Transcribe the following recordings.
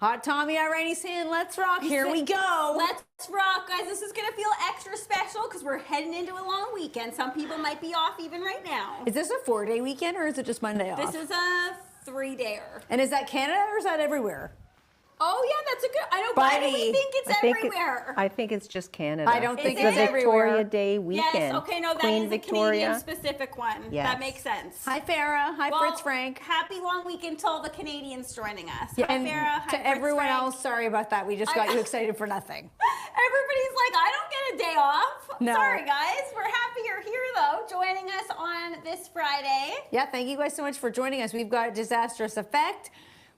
Hot Tommy already saying, let's rock. Here we go. Let's rock, guys. This is going to feel extra special because we're heading into a long weekend. Some people might be off even right now. Is this a 4-day weekend or is it just Monday off? This is a 3-dayer. And is that Canada or is that everywhere? Oh, yeah, that's a good. I know. Why do we think it's everywhere? I think it's just Canada. I don't think it's it's everywhere. Victoria Day weekend. Yes, okay, no, that Queen is Victoria. a Canadian-specific one. Yes. That makes sense. Hi, Farah. Hi, Well, Fritz Frank. Happy long weekend to all the Canadians joining us. Yeah, Hi, and Farah. Hi, to Fritz everyone Frank. else, sorry about that. We just got you excited for nothing. Everybody's like, I don't get a day off. No. Sorry, guys. We're happy you're here, though, joining us on this Friday. Yeah, thank you guys so much for joining us. We've got Disastrous Effect.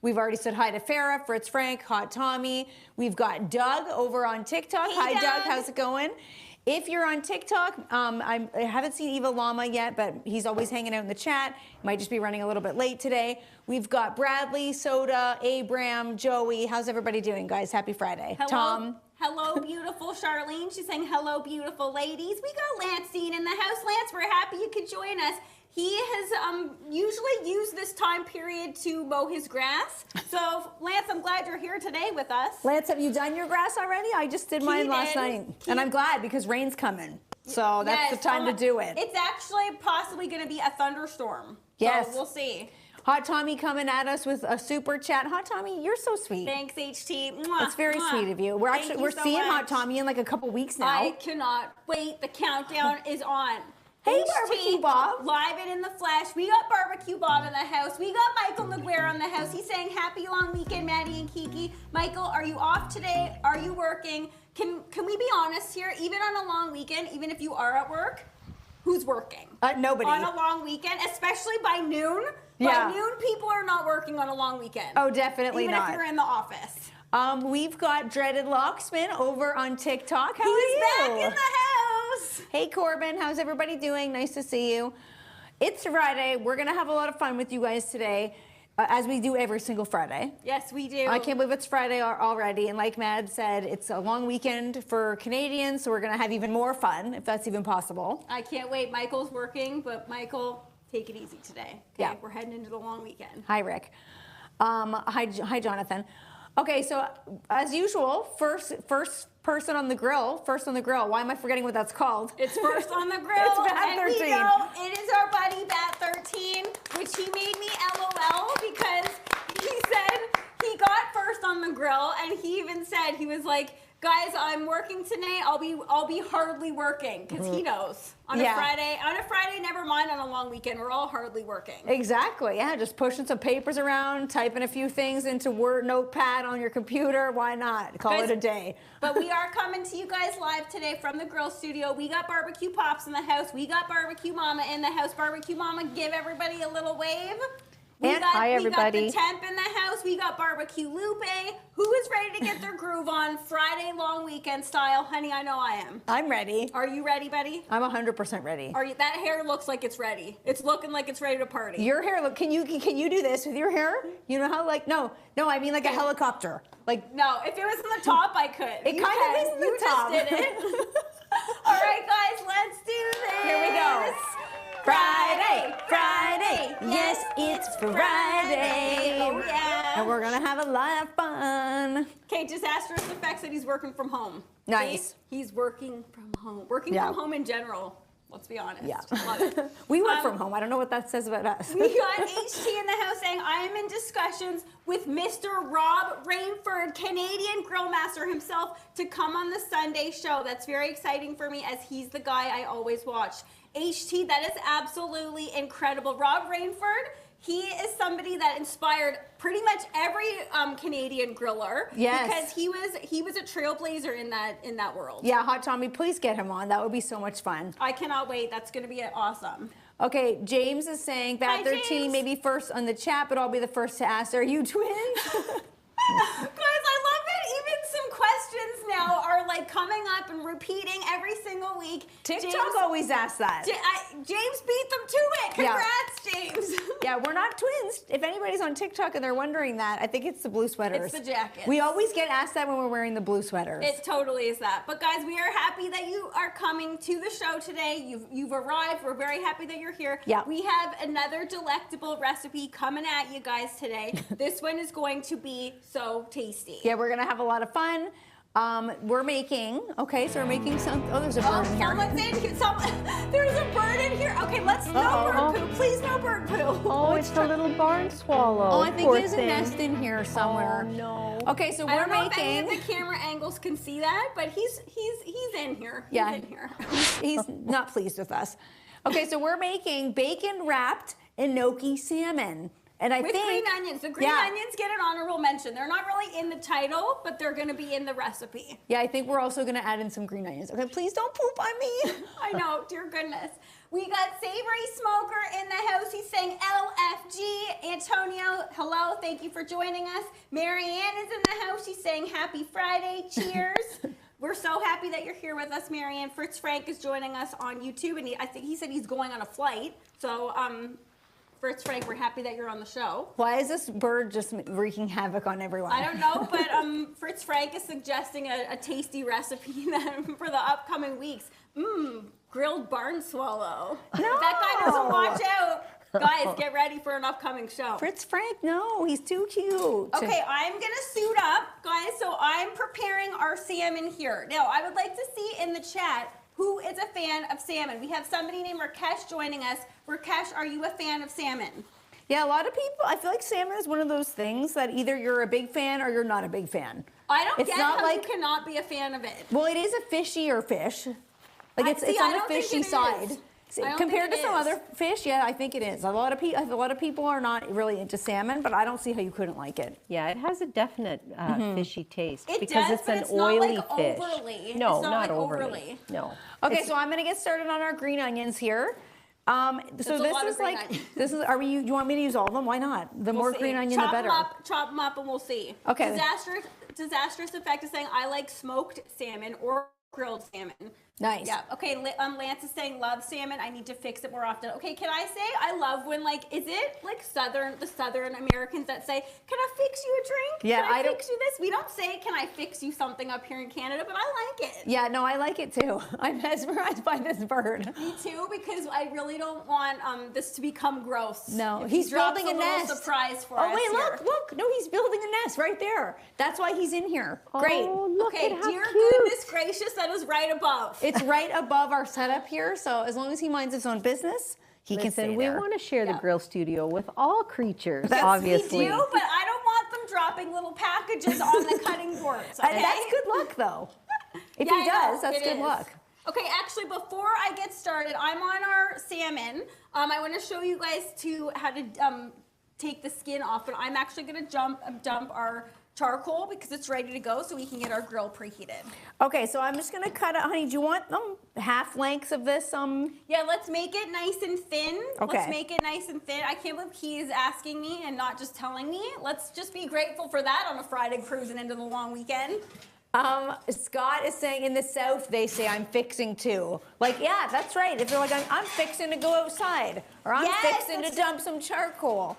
We've already said hi to Farah, Fritz Frank, Hot Tommy. We've got Doug over on TikTok. Hey, hi, Doug. How's it going? If you're on TikTok, I haven't seen Eva Lama yet, but he's always hanging out in the chat. Might just be running a little bit late today. We've got Bradley, Soda, Abram, Joey. How's everybody doing, guys? Happy Friday. Hello. Tom. Hello, beautiful Charlene. She's saying, hello, beautiful ladies. We got Lance Dean in the house. Lance, we're happy you could join us. He has usually used this time period to mow his grass. So, Lance, I'm glad you're here today with us. Lance, have you done your grass already? I just did mine last night. And I'm glad because rain's coming. So that's the time to do it. It's actually possibly going to be a thunderstorm. Yes. So we'll see. Hot Tommy coming at us with a super chat. Hot Tommy, you're so sweet. Thanks, HT. That's very sweet of you. We're so seeing much. Hot Tommy in like a couple weeks now. I cannot wait. The countdown is on. Hey, HT, Barbecue Bob. Live and in the flesh. We got Barbecue Bob in the house. We got Michael McGuire on the house. He's saying happy long weekend, Maddie and Kiki. Michael, are you off today? Are you working? Can we be honest here? Even on a long weekend, even if you are at work, who's working? Nobody. On a long weekend, especially by noon. Yeah. By noon, people are not working on a long weekend. Oh, definitely even not. if you're in the office. We've got Dreaded Locksman over on TikTok. How He's are you? back in the house. Hey, Corbin. How's everybody doing? Nice to see you. It's Friday. We're going to have a lot of fun with you guys today, as we do every single Friday. Yes, we do. I can't believe it's Friday already. And like Mad said, it's a long weekend for Canadians, so we're going to have even more fun, if that's even possible. I can't wait. Michael's working, but Michael, take it easy today. Okay? Yeah. We're heading into the long weekend. Hi, Rick. Hi, Jonathan. Okay, so as usual, first person on the grill. First on the grill. Why am I forgetting what that's called? It's first on the grill. It's Bat and 13. we know it is our buddy Bat 13, which he made me LOL because he said he got first on the grill, and he even said, he was like, guys, I'm working today. I'll be hardly working, because he knows on a Friday, never mind on a long weekend. We're all hardly working. Exactly. Yeah, just pushing some papers around, typing a few things into Word Notepad on your computer. Why not? Call it a day. But we are coming to you guys live today from the grill studio. We got Barbecue Pops in the house. We got Barbecue Mama in the house. Barbecue Mama, give everybody a little wave. Hi, everybody. We got the temp in the house. We got Barbecue Lupe, who is ready to get their groove on Friday long weekend style. Honey, I know I am. I'm ready. Are you ready, buddy? I'm 100% ready. Are you? That hair looks like it's ready. It's looking like it's ready to party. Your hair, look, can you do this with your hair? You know how, like, no, I mean like a helicopter. Like, no, if it was in the top, I could. It kind of is in the top. You just did it. All right, guys, let's do this. Here we go. Friday, Friday, yes, it's Friday. Oh, yeah. And we're going to have a lot of fun. Okay, Disastrous Effect said he's working from home. Nice. See? He's working from home. Working from home in general. Let's be honest. Yeah. Love it. We work from home. I don't know what that says about us. We got HT in the house saying, I am in discussions with Mr. Rob Rainford, Canadian grill master himself, to come on the Sunday show. That's very exciting for me, as he's the guy I always watch. HT, that is absolutely incredible. Rob Rainford, he is somebody that inspired pretty much every Canadian griller. Yes. Because he was a trailblazer in that world. Yeah, Hot Tommy, please get him on. That would be so much fun. I cannot wait. That's going to be awesome. Okay, James is saying, Bat 13 James. may be first on the chat, but I'll be the first to ask, are you twins? Guys, I love it. Even some questions now are like coming up and repeating every single single week. TikTok always asks that. James beat them to it. Congrats, James. Yeah, we're not twins. If anybody's on TikTok and they're wondering that, I think it's the blue sweaters. It's the jackets. We always get asked that when we're wearing the blue sweaters. It totally is that. But guys, we are happy that you are coming to the show today. You've arrived. We're very happy that you're here. Yeah. We have another delectable recipe coming at you guys today. This one is going to be so tasty. Yeah, we're gonna have a lot of fun. We're making, okay, so we're making some, oh, there's a bird in here. Someone's in here. There's a bird in here. Okay, let's, no bird poo. Please, no bird poo. Oh, it's the little barn swallow. Oh, I think Poor there's a thing. nest in here somewhere. Oh, no. Okay, so I we're don't know if any of making, the camera angles can see that, but he's in here. Yeah. He's in here. he's not pleased with us. Okay, so we're making bacon wrapped enoki salmon. And I With think green onions. The green onions get an honorable mention. They're not really in the title, but they're going to be in the recipe. Yeah, I think we're also gonna add in some green onions. Okay, please don't poop on me. I know, dear goodness. We got Savory Smoker in the house. He's saying LFG. Antonio, hello. Thank you for joining us. Marianne is in the house. She's saying happy Friday. Cheers. We're so happy that you're here with us, Marianne. Fritz Frank is joining us on YouTube, and I think he said he's going on a flight. So, Fritz Frank, we're happy that you're on the show. Why is this bird just wreaking havoc on everyone? I don't know, but Fritz Frank is suggesting a tasty recipe for the upcoming weeks. Grilled barn swallow. No. If that guy doesn't watch out, guys, get ready for an upcoming show. Fritz Frank, no, he's too cute. Okay, I'm gonna suit up, guys. So I'm preparing our salmon here. Now, I would like to see in the chat who is a fan of salmon. We have somebody named Rakesh joining us. Rakesh, are you a fan of salmon? Yeah, a lot of people, I feel like salmon is one of those things that either you're a big fan or you're not a big fan. I don't It's get not how like- you cannot be a fan of it. Well, it is a fishier fish. Like it's I on the don't think fishy it is. side. I don't Compared to think it some is. other fish, yeah, I think it is. A lot of people are not really into salmon, but I don't see how you couldn't like it. Yeah, it has a definite fishy taste It because does, it's but an it's not, oily like, fish. overly. No, It's not, like, overly. overly. No. Okay, so I'm gonna get started on our green onions here. So a this lot of is green like, onions. this is, do you want me to use all of them? Why not? The more We'll green see. onion, the better. Chop them up, and we'll see. Okay. Disastrous Effect is saying, I like smoked salmon or grilled salmon. Nice. Yeah. Okay. Lance is saying, love salmon. I need to fix it more often. Okay. Can I say I love when is it like the Southern Americans that say, can I fix you a drink? Yeah, Can I I don't- fix you this? We don't say, can I fix you something up here in Canada, but I like it. Yeah, no, I like it too. I'm mesmerized by this bird. Me too, because I really don't want this to become gross. No, If he's he drops building a little nest. surprise for Oh us wait, here. look! No, he's building a nest right there. That's why he's in here. Great. Oh, look Okay, at how dear cute. goodness gracious, that is right above. It's right above our setup here, so as long as he minds his own business, he can stay Listen, we there. want to share Yeah. the grill studio with all creatures, That's- obviously. We do, but I don't want them dropping little packages on the cutting boards. Okay? That's good luck, though. If Yeah, he I know, does, that's it good is. luck. Okay, actually, before I get started, I'm on our salmon. I want to show you guys how to take the skin off, but I'm actually going to dump our charcoal because it's ready to go so we can get our grill preheated. Okay, so I'm just gonna cut it, honey. Do you want half lengths of this? Yeah, let's make it nice and thin. Okay. Let's make it nice and thin. I can't believe he is asking me and not just telling me. Let's just be grateful for that on a Friday cruising into the long weekend. Scott is saying in the South they say I'm fixing to. Like, yeah, that's right. If they're like I'm fixing to go outside, or I'm Yes, fixing to that's- dump some charcoal.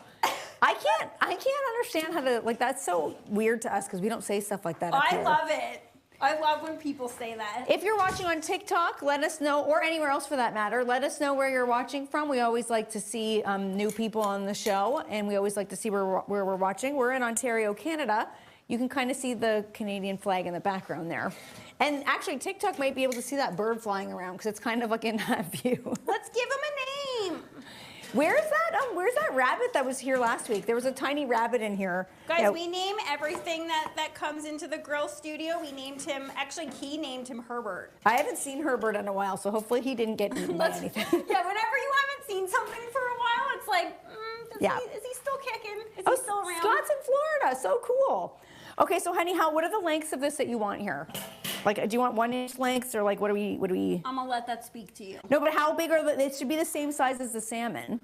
I can't understand how to, like, that's so weird to us because we don't say stuff like that up I here. love it. I love when people say that. If you're watching on TikTok, let us know, or anywhere else for that matter, let us know where you're watching from. We always like to see new people on the show, and we always like to see where we're watching. We're in Ontario, Canada. You can kind of see the Canadian flag in the background there. And actually, TikTok might be able to see that bird flying around because it's kind of like in that view. Let's give him a name. Where's that rabbit that was here last week? There was a tiny rabbit in here. Guys, Yeah. we name everything that comes into the grill studio. We named him, actually, he named him Herbert. I haven't seen Herbert in a while, so hopefully he didn't get eaten by anything. Yeah, whenever you haven't seen something for a while, it's like, Yeah. is he still kicking? Is Oh, he still around? Scott's in Florida. So cool. Okay, so honey, what are the lengths of this that you want here? Like, do you want 1 inch lengths or like what do we? I'm gonna let that speak to you. No, but how big are it should be the same size as the salmon.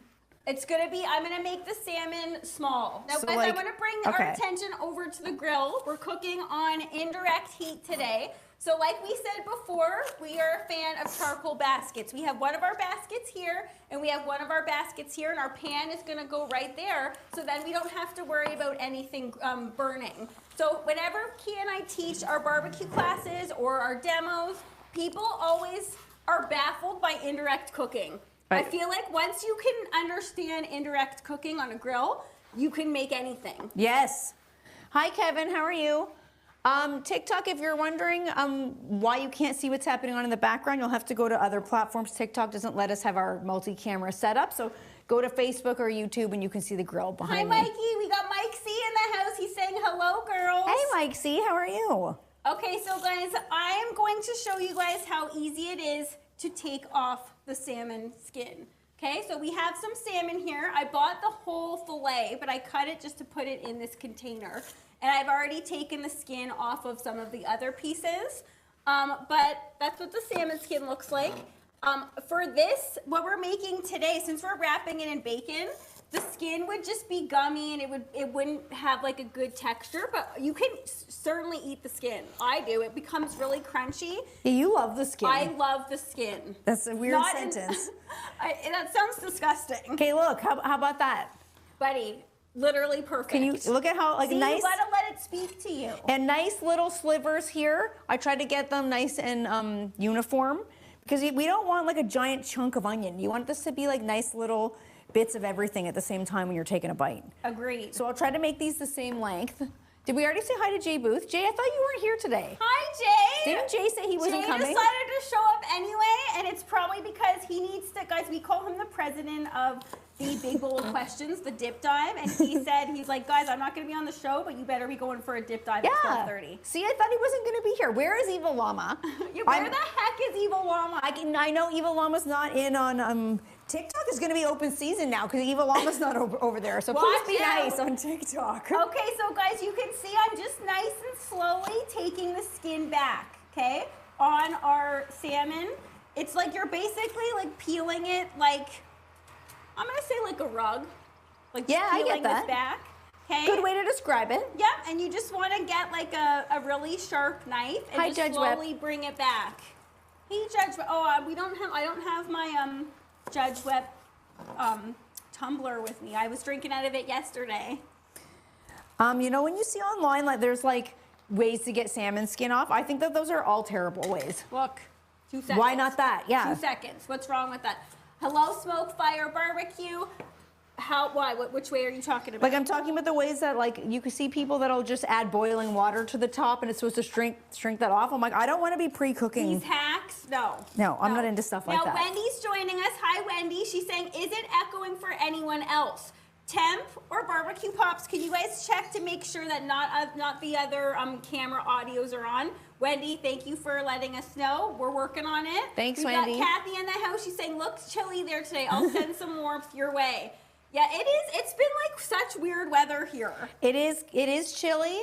It's gonna be, I'm gonna make the salmon small. Now So, guys, like, I wanna bring okay. our attention over to the grill. We're cooking on indirect heat today. So like we said before, we are a fan of charcoal baskets. We have one of our baskets here, and we have one of our baskets here, and our pan is gonna go right there, so then we don't have to worry about anything burning. So whenever Key and I teach our barbecue classes or our demos, people always are baffled by indirect cooking. Right. I feel like once you can understand indirect cooking on a grill, you can make anything. Yes. Hi, Kevin. How are you? TikTok, if you're wondering why you can't see what's happening on in the background, you'll have to go to other platforms. TikTok doesn't let us have our multi-camera set up, so go to Facebook or YouTube and you can see the grill Hi, behind me. Mikey. We got Mike C in the house. He's saying hello, girls. Hey, Mike C. How are you? Okay, so guys, I am going to show you guys how easy it is to take off the salmon skin. Okay, so we have some salmon here. I bought the whole fillet, but I cut it just to put it in this container. And I've already taken the skin off of some of the other pieces. But that's what the salmon skin looks like. For this, what we're making today, since we're wrapping it in bacon, the skin would just be gummy and it wouldn't have like a good texture, but you can certainly eat the skin. I do. It becomes really crunchy. Yeah, you love the skin. I love the skin. That's a weird Not sentence. that sounds disgusting. Okay, look. How about that? Buddy, literally perfect. Can you look at how like See, nice you gotta let it speak to you. and nice little slivers here? I tried to get them nice and uniform because we don't want like a giant chunk of onion. You want this to be like nice little bits of everything at the same time when you're taking a bite. Agreed. So I'll try to make these the same length. Did we already say hi to Jay Booth? Jay, I thought you weren't here today. Hi, Jay. Didn't Jay say he wasn't Jay coming? decided to show up anyway, and it's probably because he needs to, guys, we call him the president of the Big Bowl of Questions, the dip dive, and he said, he's like, guys, I'm not going to be on the show, but you better be going for a dip dive at 12:30. See, I thought he wasn't going to be here. Where is Evil Llama? Where the heck is Evil Llama? I know Evil Llama's not in on TikTok is going to be open season now because Evil Llama's not over there. So please Watch be out. nice on TikTok. Okay, so guys, you can see I'm just nice and slowly taking the skin back, okay, on our salmon. It's like you're basically like peeling it like, I'm going to say like a rug. Like Yeah, I get peeling that. this back, okay? Good way to describe it. Yep, and you just want to get like a really sharp knife and Hi, just Judge Webb. slowly bring it back. Hey, Judge Webb. Oh, I don't have my Judge Webb tumbler with me. I was drinking out of it yesterday. You know, when you see online, like there's like ways to get salmon skin off, I think that those are all terrible ways. Look, 2 seconds. Why not that? Yeah. 2 seconds. What's wrong with that? Hello, Smoke Fire Barbecue. Which way are you talking about? Like I'm talking about the ways that like you can see people that'll just add boiling water to the top and it's supposed to shrink that off. I'm like, I don't want to be pre-cooking. These hacks? No. No, I'm not into stuff like now, that. Wendy's joining us. Hi, Wendy. She's saying, is it echoing for anyone else? Temp or Barbecue Pops, can you guys check to make sure that not the other camera audios are on? Wendy, thank you for letting us know. We're working on it. Thanks, We've Wendy. got Kathy in the house. She's saying, looks chilly there today. I'll send some warmth your way. Yeah, it is. It's been like such weird weather here. It is chilly.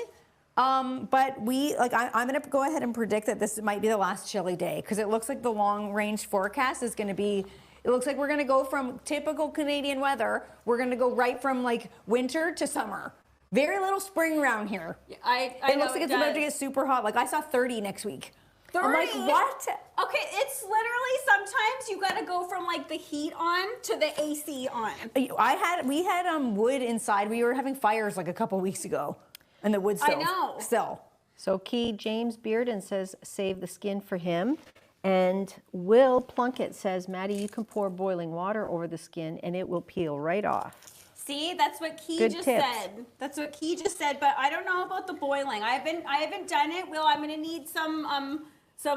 But I'm going to go ahead and predict that this might be the last chilly day because it looks like the long range forecast is going to be, it looks like we're going to go from typical Canadian weather. We're going to go right from like winter to summer. Very little spring around here. Yeah, I It know looks like it's about to get super hot. Like I saw 30 next week. 30? I'm like, what? Okay, it's literally sometimes you gotta go from like the heat on to the AC on. We had wood inside. We were having fires like a couple weeks ago in the wood stove. I know. Still. So Key James Bearden says save the skin for him. And Will Plunkett says, Maddie, you can pour boiling water over the skin and it will peel right off. See, that's what Key Good just tips. said. That's what Key just said, but I don't know about the boiling. I haven't done it. Will, I'm gonna need some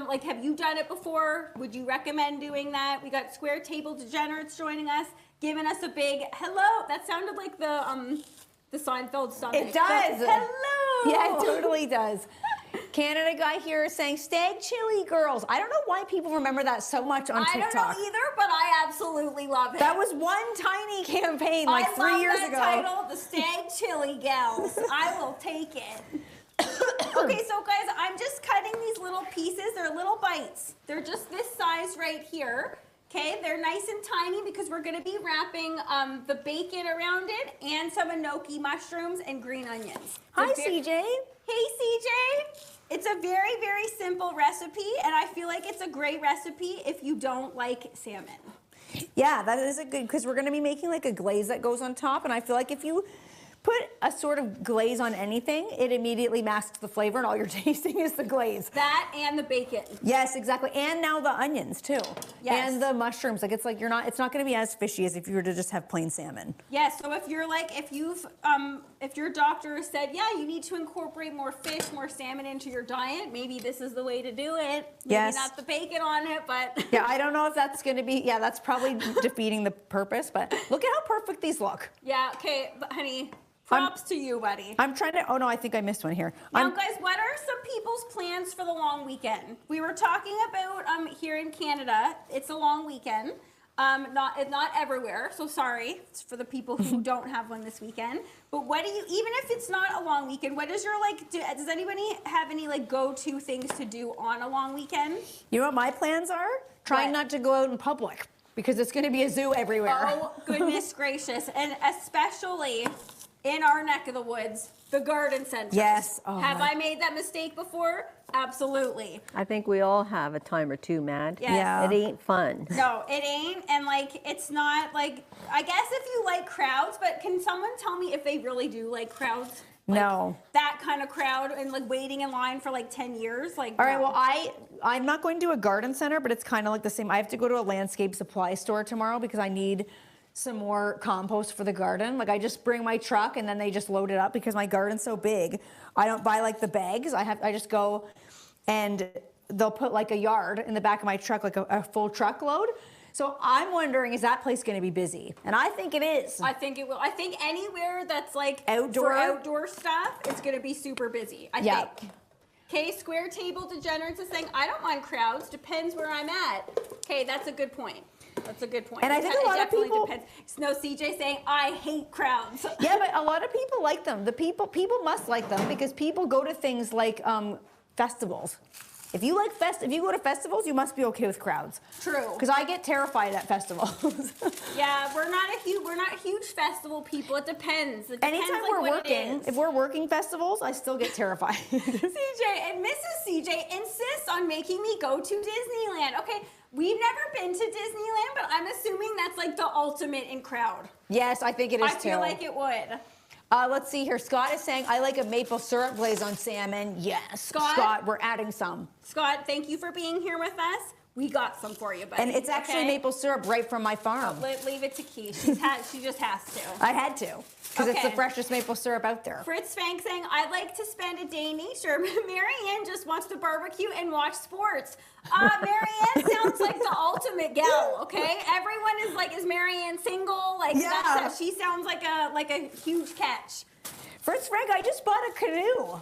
like, have you done it before? Would you recommend doing that? We got Square Table Degenerates joining us, giving us a big hello. That sounded like the Seinfeld song. It does. Hello. Yeah, it totally does. Canada guy here is saying stag chili girls. I don't know why people remember that so much on TikTok. I don't know either, but I absolutely love it. That was one tiny campaign like 3 years ago. I love that title, the Stag Chili Gals. I will take it. Okay, so guys, I'm just cutting these little pieces. They're little bites. They're just this size right here. Okay, they're nice and tiny because we're gonna be wrapping the bacon around it and some enoki mushrooms and green onions. Hi, CJ. Hey, CJ. It's a very, very simple recipe, and I feel like it's a great recipe if you don't like salmon. Yeah, that is a good, because we're going to be making like a glaze that goes on top, and I feel like if you put a sort of glaze on anything, it immediately masks the flavor, and all you're tasting is the glaze. That and the bacon. Yes, exactly. And now the onions too. Yes. And the mushrooms. Like it's like it's not going to be as fishy as if you were to just have plain salmon. Yes, so if you're like, if your doctor said, yeah, you need to incorporate more fish, more salmon into your diet, maybe this is the way to do it. Maybe Yes. not the bacon on it, but. Yeah, I don't know if that's going to be, yeah, that's probably defeating the purpose, but look at how perfect these look. Yeah, okay, but honey, props to you, buddy. I'm trying to, oh no, I think I missed one here. Now, guys, what are some people's plans for the long weekend? We were talking about here in Canada, it's a long weekend. Not everywhere, so sorry for the people who don't have one this weekend. But what do you, even if it's not a long weekend, what is your like? Does anybody have any like go-to things to do on a long weekend? You know what my plans are? Trying What? not to go out in public because it's going to be a zoo everywhere. Oh goodness gracious! And especially in our neck of the woods, the garden center. Yes. Oh, have I made that mistake before? Absolutely. I think we all have a time or two, Mad. Yes. Yeah. It ain't fun. No, it ain't. And like, it's not like, I guess if you like crowds, but can someone tell me if they really do like crowds? Like, No. That kind of crowd and like waiting in line for like 10 years? Like, All right, no. well, I'm not going to a garden center, but it's kind of like the same. I have to go to a landscape supply store tomorrow because I need some more compost for the garden. Like I just bring my truck and then they just load it up because my garden's so big. I don't buy like the bags. I just go and they'll put like a yard in the back of my truck, like a full truckload. So I'm wondering, is that place going to be busy? And I think it is. I think it will. I think anywhere that's like Outdoor? for outdoor stuff, it's going to be super busy. I Yeah. think. Okay, Square Table Degenerates is saying, I don't mind crowds, depends where I'm at. Okay, that's a good point. That's a good point. And I think a lot of people- depends. No, CJ saying, I hate crowds. Yeah, but a lot of people like them. People must like them because people go to things like festivals. If you like if you go to festivals, you must be okay with crowds. True. Because I get terrified at festivals. Yeah, we're not huge festival people. It depends. It depends Anytime like we're what working, it is. if we're working festivals, I still get terrified. CJ and Mrs. CJ insists on making me go to Disneyland. Okay, we've never been to Disneyland, but I'm assuming that's like the ultimate in crowd. Yes, I think it is I feel too. like it would. Let's see here. Scott is saying, I like a maple syrup glaze on salmon. Yes. Scott? We're adding some. Scott, thank you for being here with us. We got some for you, buddy. And it's actually okay? maple syrup right from my farm. Leave it to Key. She just has to. I had to. Because it's the Okay. freshest maple syrup out there. Fritz Fank saying, I'd like to spend a day in nature. Marianne just wants to barbecue and watch sports. Marianne sounds like the ultimate gal, okay? Everyone is like, is Marianne single? Like, Yeah. she sounds like a huge catch. Fritz Frank, I just bought a canoe.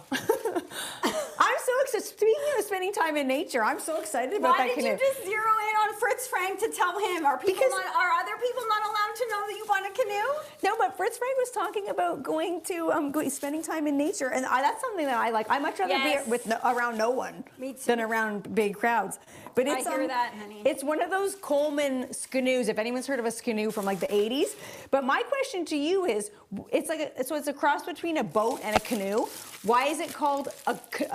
I'm so excited. Speaking of spending time in nature, I'm so excited about Why that did canoe. you just zero in on Fritz Frank to tell him? Are other people not allowed to know that you bought a canoe? No, but Fritz Frank was talking about going to spending time in nature, and that's something that I like. I much rather Yes. be around no one Me too. than around big crowds. But it's, I hear that, honey. It's one of those Coleman skinoos. If anyone's heard of a skinoo from like the 80s. But my question to you is, it's a cross between a boat and a canoe. Why is it called a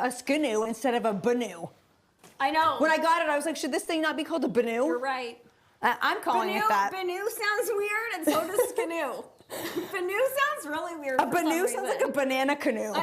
skinoo instead of a banoo? I know. When I got it, I was like, should this thing not be called a banoo? You're right. I'm calling it that. Banoo sounds weird, and so does Skidoo. Banoo sounds really weird. A for some banoo sounds like a reason. banana canoe.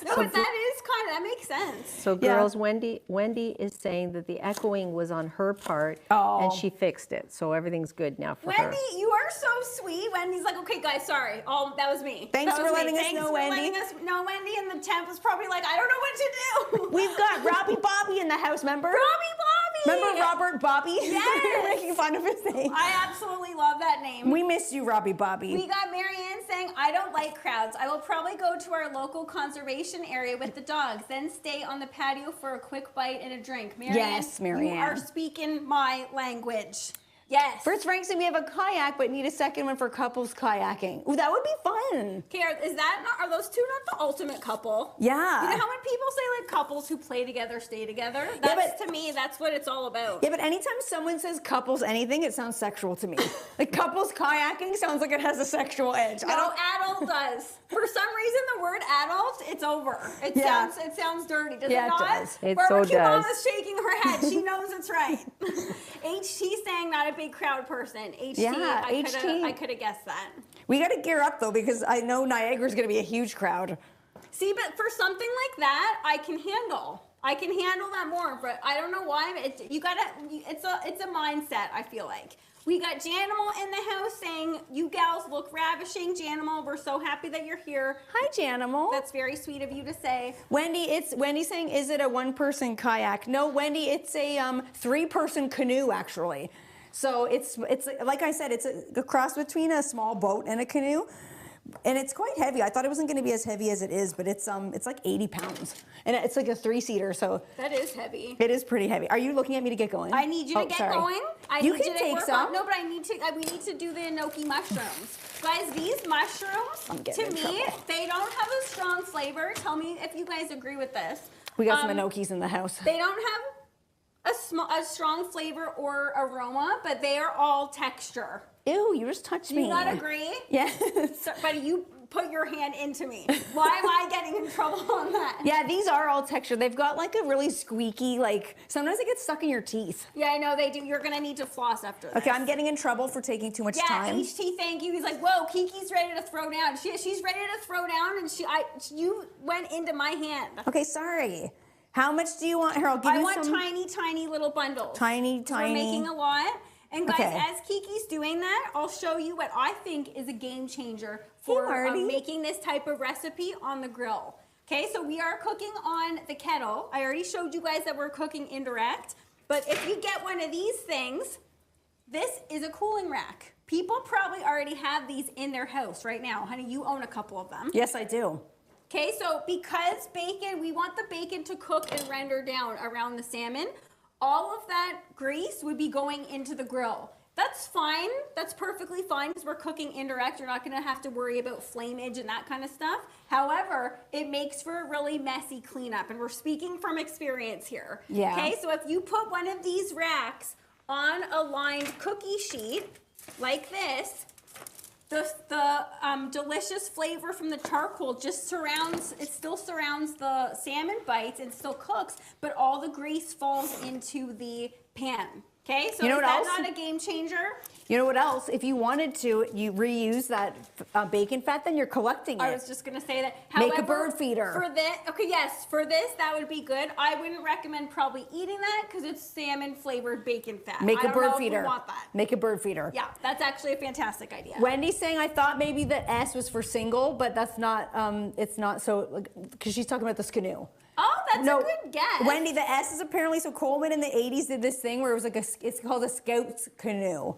No, but that makes sense. So Yeah. girls, Wendy is saying that the echoing was on her part Oh. and she fixed it. So everything's good now for her. Wendy, you are so sweet. Wendy's like, okay, guys, sorry. That was me. Thanks That for was me. letting us Thanks know, for Wendy. letting us know, Wendy. And the temp was probably like, I don't know what to do. We've got Robbie Bobby in the house, remember? Robbie Bobby. Remember Robert Bobby? Yes. We were making fun of his name. I absolutely love that name. We miss you, Robbie Bobby. We got Marianne saying, I don't like crowds. I will probably go to our local conservation area with the dogs, then stay on the patio for a quick bite and a drink. Marianne, Yes, Marianne. you are speaking my language. Yes. Fritz Frank said we have a kayak, but need a second one for couples kayaking. Ooh, that would be fun. Okay, are those two not the ultimate couple? Yeah. You know how when people say like couples who play together stay together? To me, that's what it's all about. Yeah, but anytime someone says couples anything, it sounds sexual to me. Like couples kayaking sounds like it has a sexual edge. No, adult does. For some reason, the word adult, it's over. It sounds dirty. Does it not? does. It so Barbecue does. Mama's shaking her head. She knows it's right. HT saying not a big crowd person. HT, Yeah, I could have guessed that. We got to gear up though because I know Niagara's going to be a huge crowd. See, but for something like that, I can handle. I can handle that more, but I don't know why. It's a mindset, I feel like. We got Janimal in the house saying, you gals look ravishing. Janimal, we're so happy that you're here. Hi, Janimal. That's very sweet of you to say. Wendy's saying, is it a one-person kayak? No, Wendy, it's a three-person canoe actually. So it's like I said, it's a cross between a small boat and a canoe. And it's quite heavy. I thought it wasn't going to be as heavy as it is, but it's like 80 pounds. And it's like a three-seater, so. That is heavy. It is pretty heavy. Are you looking at me to get going? I need you to get going. You can take some. No, but we need to do the enoki mushrooms. Guys, these mushrooms, to me, they don't have a strong flavor. Tell me if you guys agree with this. We got some enokis in the house. They don't have a strong flavor or aroma, but they are all texture. Ew, you just touched me. Do you not agree? Yes. So, but you put your hand into me. Why am I getting in trouble on that? Yeah, these are all texture. They've got like a really squeaky, like, sometimes they get stuck in your teeth. Yeah, I know they do. You're going to need to floss after this. Okay, I'm getting in trouble for taking too much time. Yeah, HT, thank you. He's like, whoa, Kiki's ready to throw down. She's ready to throw down, and you went into my hand. Okay, sorry. How much do you want? Here, I'll give you some. I want tiny little bundles. Tiny. We're making a lot. And guys, Okay. as Kiki's doing that, I'll show you what I think is a game changer for making this type of recipe on the grill. Okay, so we are cooking on the kettle. I already showed you guys that we're cooking indirect, but if you get one of these things, this is a cooling rack. People probably already have these in their house right now. Honey, you own a couple of them. Yes, I do. Okay, so because bacon, we want the bacon to cook and render down around the salmon. All of that grease would be going into the grill. That's fine. That's perfectly fine because we're cooking indirect. You're not going to have to worry about flameage and that kind of stuff. However, it makes for a really messy cleanup, and we're speaking from experience here. Yeah. Okay, so if you put one of these racks on a lined cookie sheet like this, the delicious flavor from the charcoal just still surrounds the salmon bites and still cooks, but all the grease falls into the pan. Okay, so You know is what that else? not a game changer? You know what else? If you wanted to, you reuse that bacon fat, then you're collecting it. I was just gonna say that. Make a However, bird feeder. For this, okay, yes, for this that would be good. I wouldn't recommend probably eating that because it's salmon flavored bacon fat. Make a I don't bird know if feeder. we want that. Make a bird feeder. Yeah, that's actually a fantastic idea. Wendy's saying I thought maybe the S was for single, but that's not. It's not so because she's talking about the skanu. Oh, that's a good guess. Wendy, the S is apparently so Coleman in the 80s did this thing where it was like it's called a Scout's canoe.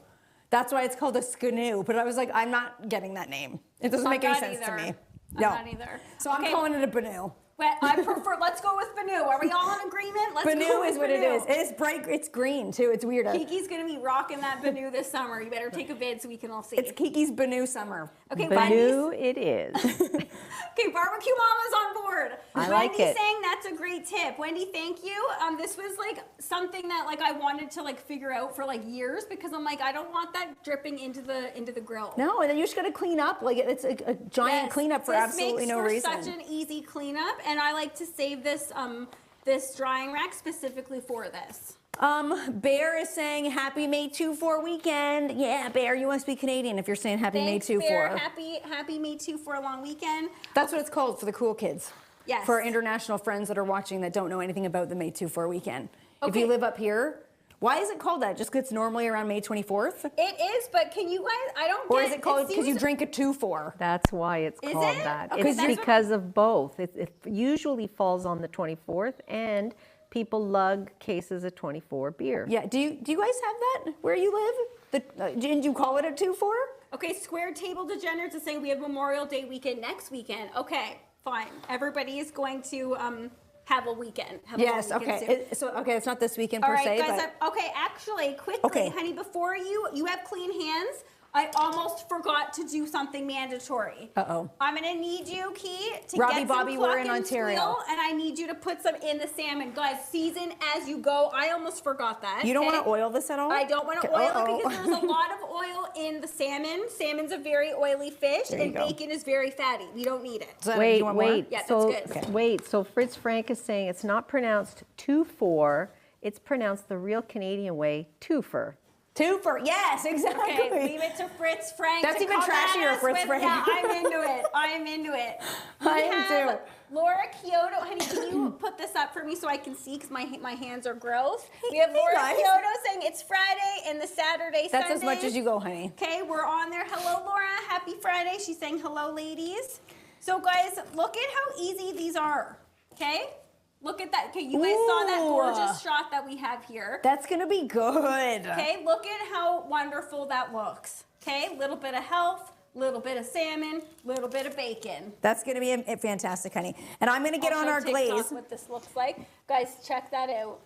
That's why it's called a skanu. But I was like, I'm not getting that name. It doesn't make any sense to me. I'm not either. So I'm calling it a Banu. But I prefer, let's go with Banu. Are we all in agreement? Let's Banu go with is what it is. It is bright, it's green too. It's weird. Kiki's gonna be rocking that Banu this summer. You better take a vid so we can all see. It's Kiki's Banu summer. Okay, Banu it is. Okay, Barbecue Mama's on board. I like Wendy's it. saying that's a great tip. Wendy, thank you. This was like something that like I wanted to like figure out for like years because I'm like I don't want that dripping into the grill. No, and then you just gotta clean up. Like it's a giant cleanup for absolutely no reason. This makes for such an easy cleanup, and I like to save this this drying rack specifically for this. Bear is saying happy May 2-4 weekend. Yeah, Bear, you must be Canadian if you're saying happy Thanks, May 2-4. Bear. Happy May 2 for a long weekend. That's what it's called for the cool kids. Yes. For our international friends that are watching that don't know anything about the May 2-4 weekend. If Okay. you live up here, why is it called that? Just because it's normally around May 24th? It is, but can you guys? I don't. Or get, is it called because you seems- drink a 2-4? That's why it's Is called it? that. Okay, It's that's what- because of both. It usually falls on the 24th, and people lug cases of 24 beer. Yeah. Do you guys have that where you live? Didn't you call it a 2-4? Okay, Square Table Degenerates is saying we have Memorial Day weekend next weekend. Okay, fine. Everybody is going to have a weekend. Have Yes, a long weekend okay. soon. Okay, it's not this weekend All per right, se, guys. but Okay, actually, quickly, Okay. honey, before you have clean hands. I almost forgot to do something mandatory. Uh-oh. I'm gonna need you, Key, to Robbie, get some Bobby, cluck we're in and Ontario. squeal, and I need you to put some in the salmon. Guys, season as you go. I almost forgot that. you don't okay? want to oil this at all? I don't want to Okay, oil uh-oh. it because there's a lot of oil in the salmon. Salmon's a very oily fish, There you and go. bacon is very fatty. We don't need it. So you Wait, want more? wait. Yeah, that's so good. Okay. wait. So Fritz Frank is saying it's not pronounced two-for. It's pronounced the real Canadian way, twofer. Two for, yes, exactly. Okay, leave it to Fritz Frank. That's to even come at trashier, us Fritz with- Frank. Yeah, I'm into it. I'm into it. We I am have too. Laura Kyoto, honey, can you put this up for me so I can see because my hands are gross? We have Hey, Laura guys. Kyoto saying it's Friday and the Saturday, That's Sunday. as much as you go, honey. Okay, we're on there. Hello, Laura. Happy Friday. She's saying hello, ladies. So, guys, look at how easy these are. Okay? Look at that. Okay, you guys saw that Ooh. gorgeous shot that we have here. That's going to be good. Okay, look at how wonderful that looks. Okay, little bit of health, little bit of salmon, little bit of bacon. That's going to be a fantastic, honey. And I'm going to get I'll on show our TikTok glaze. what this looks like. Guys, check that out.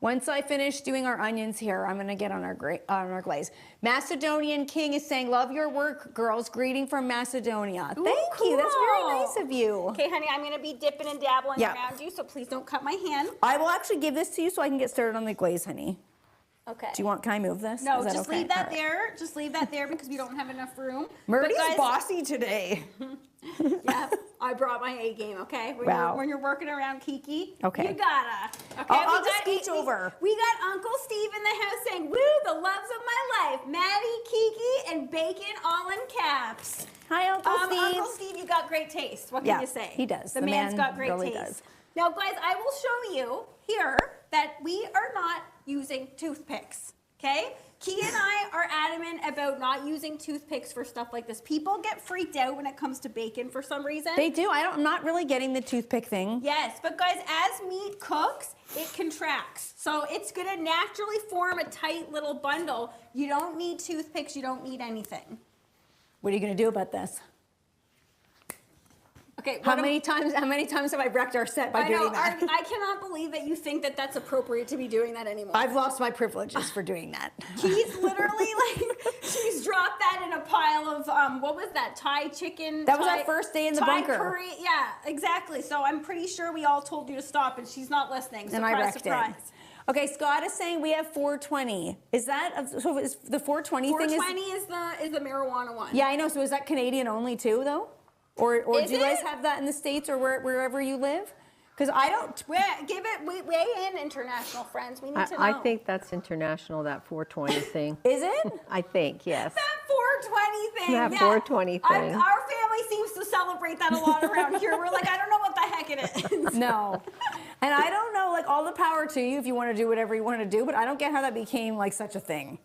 Once I finish doing our onions here, I'm going to get on our glaze. Macedonian King is saying, love your work, girls. Greeting from Macedonia. Thank you. That's very cool. nice of you. Okay, honey, I'm gonna be dipping and dabbling Yeah. around you, so please don't cut my hand. I will actually give this to you so I can get started on the glaze, honey. Okay. Do you want, can I move this? No, Is that just okay? leave that All right. there. Just leave that there because we don't have enough room. Murphy's But guys, bossy today. yeah, I brought my A game, okay? When you're working around Kiki, Okay. you gotta. Okay, I'll we just got scooch over. We got Uncle Steve in the house saying, "Woo, the loves of my life, Maddie, Kiki, and bacon all in caps." Hi, Uncle Steve. Uncle Steve, you got great taste. What can Yeah, you say? he does. The The man's man got great really taste. does. Now, guys, I will show you here that we are not using toothpicks. Okay? Key and I are adamant about not using toothpicks for stuff like this. People get freaked out when it comes to bacon for some reason. They do. I'm not really getting the toothpick thing. Yes, but guys, as meat cooks, it contracts. So it's gonna naturally form a tight little bundle. You don't need toothpicks, you don't need anything. What are you going to do about this? Okay, How many times have I wrecked our set by I doing know, that? I cannot believe that you think that that's appropriate to be doing that anymore. I've lost my privileges for doing that. He's literally like, she's dropped that in a pile of, what was that, Thai chicken? That was Thai- our first day in the Thai bunker. Curry. Yeah, exactly. So I'm pretty sure we all told you to stop and she's not listening. And I Surprise, wrecked surprise. it. Okay, Scott is saying we have 420. Is that, so is the 420 thing 420 is the marijuana one. Yeah, I know. So is that Canadian only too, though? Or Is do you guys it? have that in the States or wherever you live? Because I don't. Weigh in, international friends. We need to know. I think that's international, that 420 thing. Is it? I think, yes. that 420 thing. That yeah. 420 thing. Our family seems to celebrate that a lot around here. We're like, I don't know what the heck it is. No. And I don't know, like, all the power to you if you want to do whatever you want to do, but I don't get how that became, like, such a thing.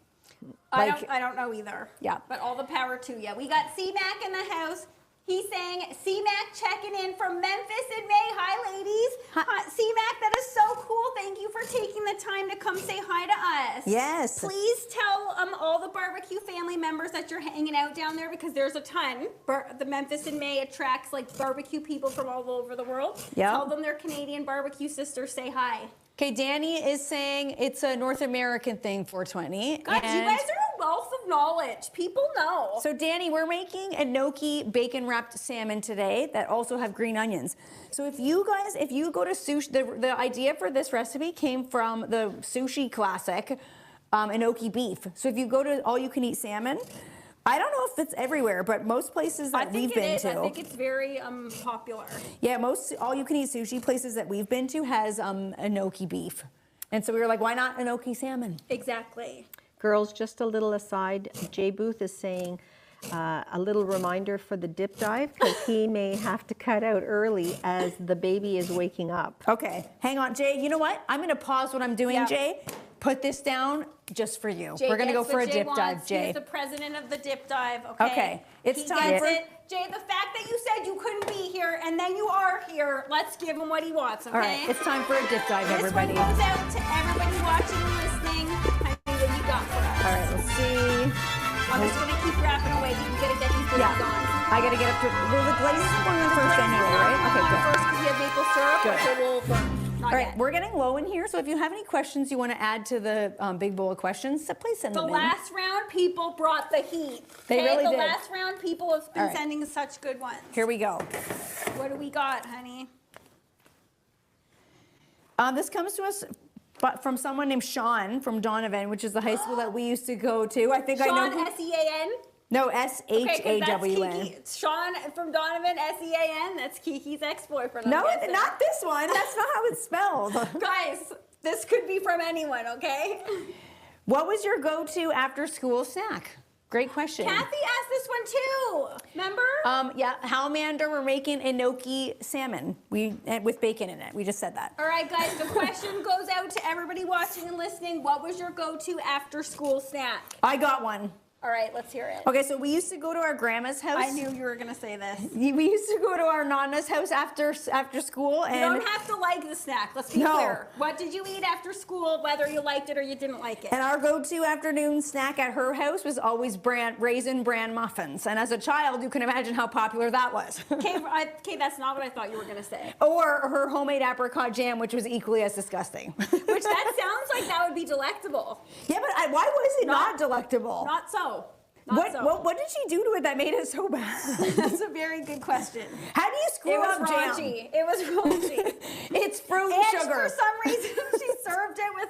I don't know either. Yeah. But all the power to you. We got C-Mac in the house. He's saying, C-Mac checking in from Memphis in May. Hi, ladies. Hi, C-Mac, that is so cool. Thank you for taking the time to come say hi to us. Yes. Please tell all the barbecue family members that you're hanging out down there because there's a ton. The Memphis in May attracts like barbecue people from all over the world. Yep. Tell them their Canadian barbecue sisters say hi. Okay, Danny is saying it's a North American thing, 420. Guys, you guys are a wealth of knowledge. People know. So Danny, we're making enoki bacon wrapped salmon today that also have green onions. So if you go to sushi, the idea for this recipe came from the sushi classic, enoki beef. So if you go to all you can eat salmon, I don't know if it's everywhere, but most places that we've been to. I think it's very popular. Yeah, most all you can eat sushi places that we've been to has enoki beef. And so we were like, why not enoki salmon? Exactly. Girls, just a little aside, Jay Booth is saying a little reminder for the dip dive because he may have to cut out early as the baby is waking up. Okay, hang on, Jay. You know what? I'm going to pause what I'm doing, Yeah. Jay. Put this down just for you. Jay We're going to go gets for what a Jay dip dive, wants. Jay. He's the president of the dip dive, okay? Okay, it's he time gets for- it. Jay, the fact that you said you couldn't be here and then you are here, let's give him what he wants, okay? All right, it's time for a dip dive, everybody. This one goes out to everybody watching and listening. Honey, what you got for us? All right, let's see. I'm just gonna keep wrapping away. You gotta get these babies Yeah. on. I gotta get up to, well, the glaze is going on first anyway, right? Okay, good. First, because you have maple syrup, Good. so we'll burn. Not All right, yet. we're getting low in here, so if you have any questions you want to add to the big bowl of questions, so please send The them in. last round, people brought the heat. They really the did. last round, people have been All right. sending such good ones. Here we go. What do we got, honey? This comes to us from someone named Sean from Donovan, which is the high school that we used to go to. I think I know. Sean, S-E-A-N? No, Okay, 'cause S-H-A-W-N. that's Kiki. Sean from Donovan, S-E-A-N. That's Kiki's ex-boyfriend. I'm No, guessing. not this one. That's not how it's spelled. Guys, this could be from anyone, okay? What was your go-to after-school snack? Great question. Kathy asked this one too. Remember? Yeah, Hal and Amanda were making enoki salmon with bacon in it. We just said that. All right, guys, the question goes out to everybody watching and listening. What was your go-to after-school snack? I got one. All right, let's hear it. Okay, so we used to go to our grandma's house. I knew you were going to say this. We used to go to our nana's house after school, and You don't have to like the snack. Let's be No. clear. What did you eat after school, whether you liked it or you didn't like it? and our go-to afternoon snack at her house was always raisin bran muffins. And as a child, you can imagine how popular that was. Okay, that's not what I thought you were going to say. Or her homemade apricot jam, which was equally as disgusting. Which that sounds like that would be delectable. Yeah, but why was it not delectable? Not so. Not so. What did she do to it that made it so bad? That's a very good question. How do you screw It was up jam? raunchy. It was raunchy. It's fruit And sugar. for some reason, she served it with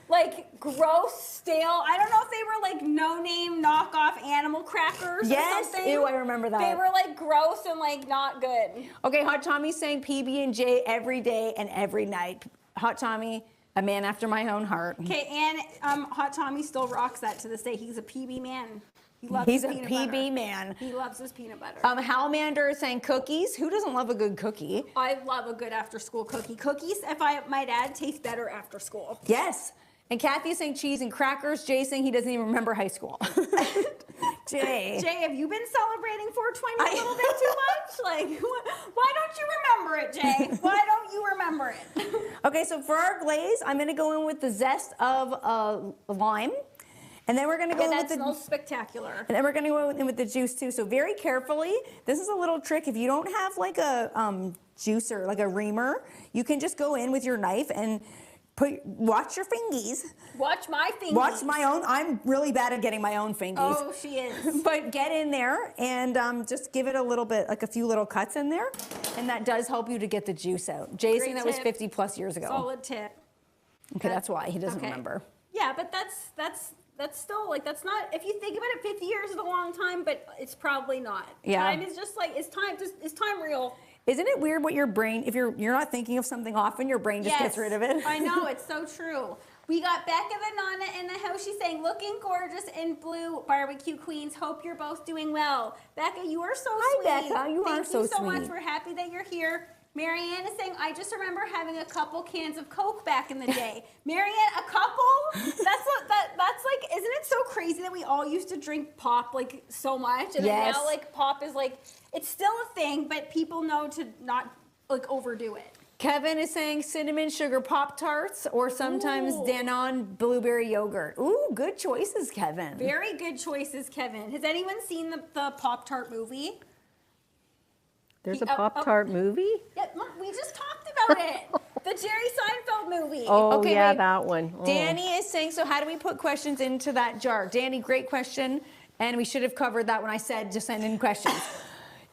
like gross, stale. I don't know if they were like no-name knockoff animal crackers Yes, or something. ew, I remember that. They were like gross and like not good. Okay, Hot Tommy's saying PB&J every day and every night. Hot Tommy, a man after my own heart. Okay, and Hot Tommy still rocks that to this day. He's a PB man. He loves He's his a peanut PB butter. man. He loves his peanut butter. Halmander is saying cookies. Who doesn't love a good cookie? I love a good after-school cookie. Cookies, if I might add, taste better after school. Yes. And Kathy's saying cheese and crackers. Jay's saying he doesn't even remember high school. Jay. Jay, have you been celebrating 420 a little bit too much? Like, why don't you remember it, Jay? Why don't you remember it? Okay, so for our glaze, I'm going to go in with the zest of lime. And then we're going to go in that with the... smells spectacular. And then we're going to go in with the juice too. So very carefully, this is a little trick. If you don't have like a juicer, like a reamer, you can just go in with your knife and watch your fingies. Watch my fingies. Watch my own. I'm really bad at getting my own fingies. Oh, she is. But get in there and just give it a little bit, like a few little cuts in there. And that does help you to get the juice out. Jason, that was tip. 50 plus years ago. Solid tip. Okay, that's why he doesn't Okay. remember. Yeah, but that's still like that's not. If you think about it, 50 years is a long time, but it's probably not. Yeah. Time is just like is time real? Isn't it weird what your brain, if you're not thinking of something often, your brain just gets rid of it? I know, it's so true. We got Becca the Nana in the house. She's saying, looking gorgeous in blue, barbecue queens. Hope you're both doing well. Becca, you are so Hi, sweet. Becca. You are so Thank you so much. sweet. We're happy that you're here. Marianne is saying, I just remember having a couple cans of Coke back in the day. Marianne, a couple? That's like, isn't it so crazy that we all used to drink pop like so much? And Yes. then now like pop is like, it's still a thing, but people know to not like overdo it. Kevin is saying cinnamon sugar Pop-Tarts or sometimes Ooh. Danone blueberry yogurt. Ooh, good choices, Kevin. Very good choices, Kevin. Has anyone seen the Pop-Tart movie? There's a Oh, Pop-Tart movie? Yeah, look, we just talked about it. The Jerry Seinfeld movie. Oh, Okay, yeah, wait. that one. Oh. Danny is saying, so how do we put questions into that jar? Danny, great question. And we should have covered that when I said just send in questions.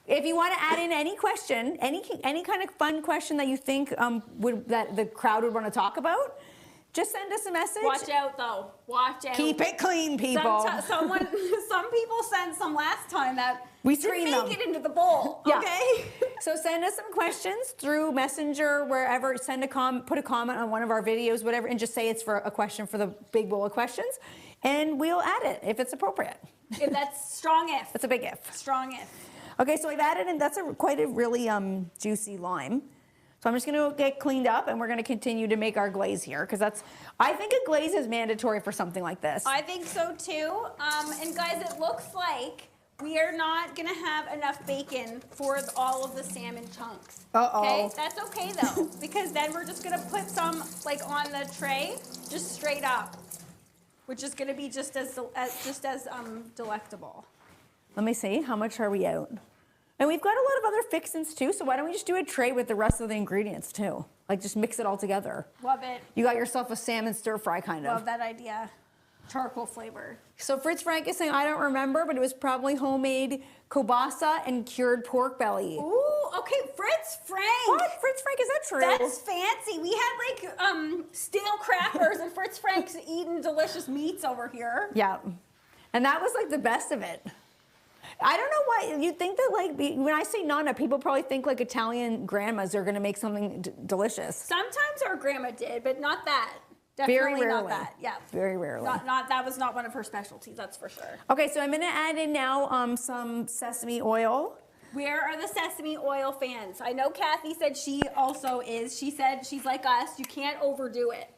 If you want to add in any question, any kind of fun question that you think that the crowd would want to talk about, just send us a message. Watch out, though. Watch out. Keep it clean, people. Some people sent some last time that We didn't screened make them. it into the bowl. Yeah. Okay. So send us some questions through Messenger, wherever. Put a comment on one of our videos, whatever, and just say it's for a question for the big bowl of questions, and we'll add it if it's appropriate. If that's strong if. That's a big if. Strong if. Okay, so I've added in. That's quite a really juicy lime. So I'm just going to get cleaned up, and we're going to continue to make our glaze here because I think a glaze is mandatory for something like this. I think so too. And guys, it looks like we are not gonna have enough bacon for all of the salmon chunks. Uh-oh. Okay, that's okay though, because then we're just gonna put some like on the tray, just straight up. which is going to be just as delectable. Let me see, how much are we out? And we've got a lot of other fixins too, so why don't we just do a tray with the rest of the ingredients too? Like just mix it all together. Love it. You got yourself a salmon stir fry kind of. Love that idea. Charcoal flavor. So Fritz Frank is saying, I don't remember, but it was probably homemade kielbasa and cured pork belly. Ooh, okay, Fritz Frank. What? Fritz Frank, is that true? That's fancy. We had like stale crackers and Fritz Frank's eating delicious meats over here. Yeah. And that was like the best of it. I don't know why you think that, like, when I say nonna, people probably think like Italian grandmas are going to make something delicious. Sometimes our grandma did, but not that. Very Definitely rarely. not that. Yeah. Very rarely. Not that was not one of her specialties, that's for sure. Okay, so I'm going to add in now some sesame oil. Where are the sesame oil fans? I know Kathy said she also is. She said she's like us. You can't overdo it.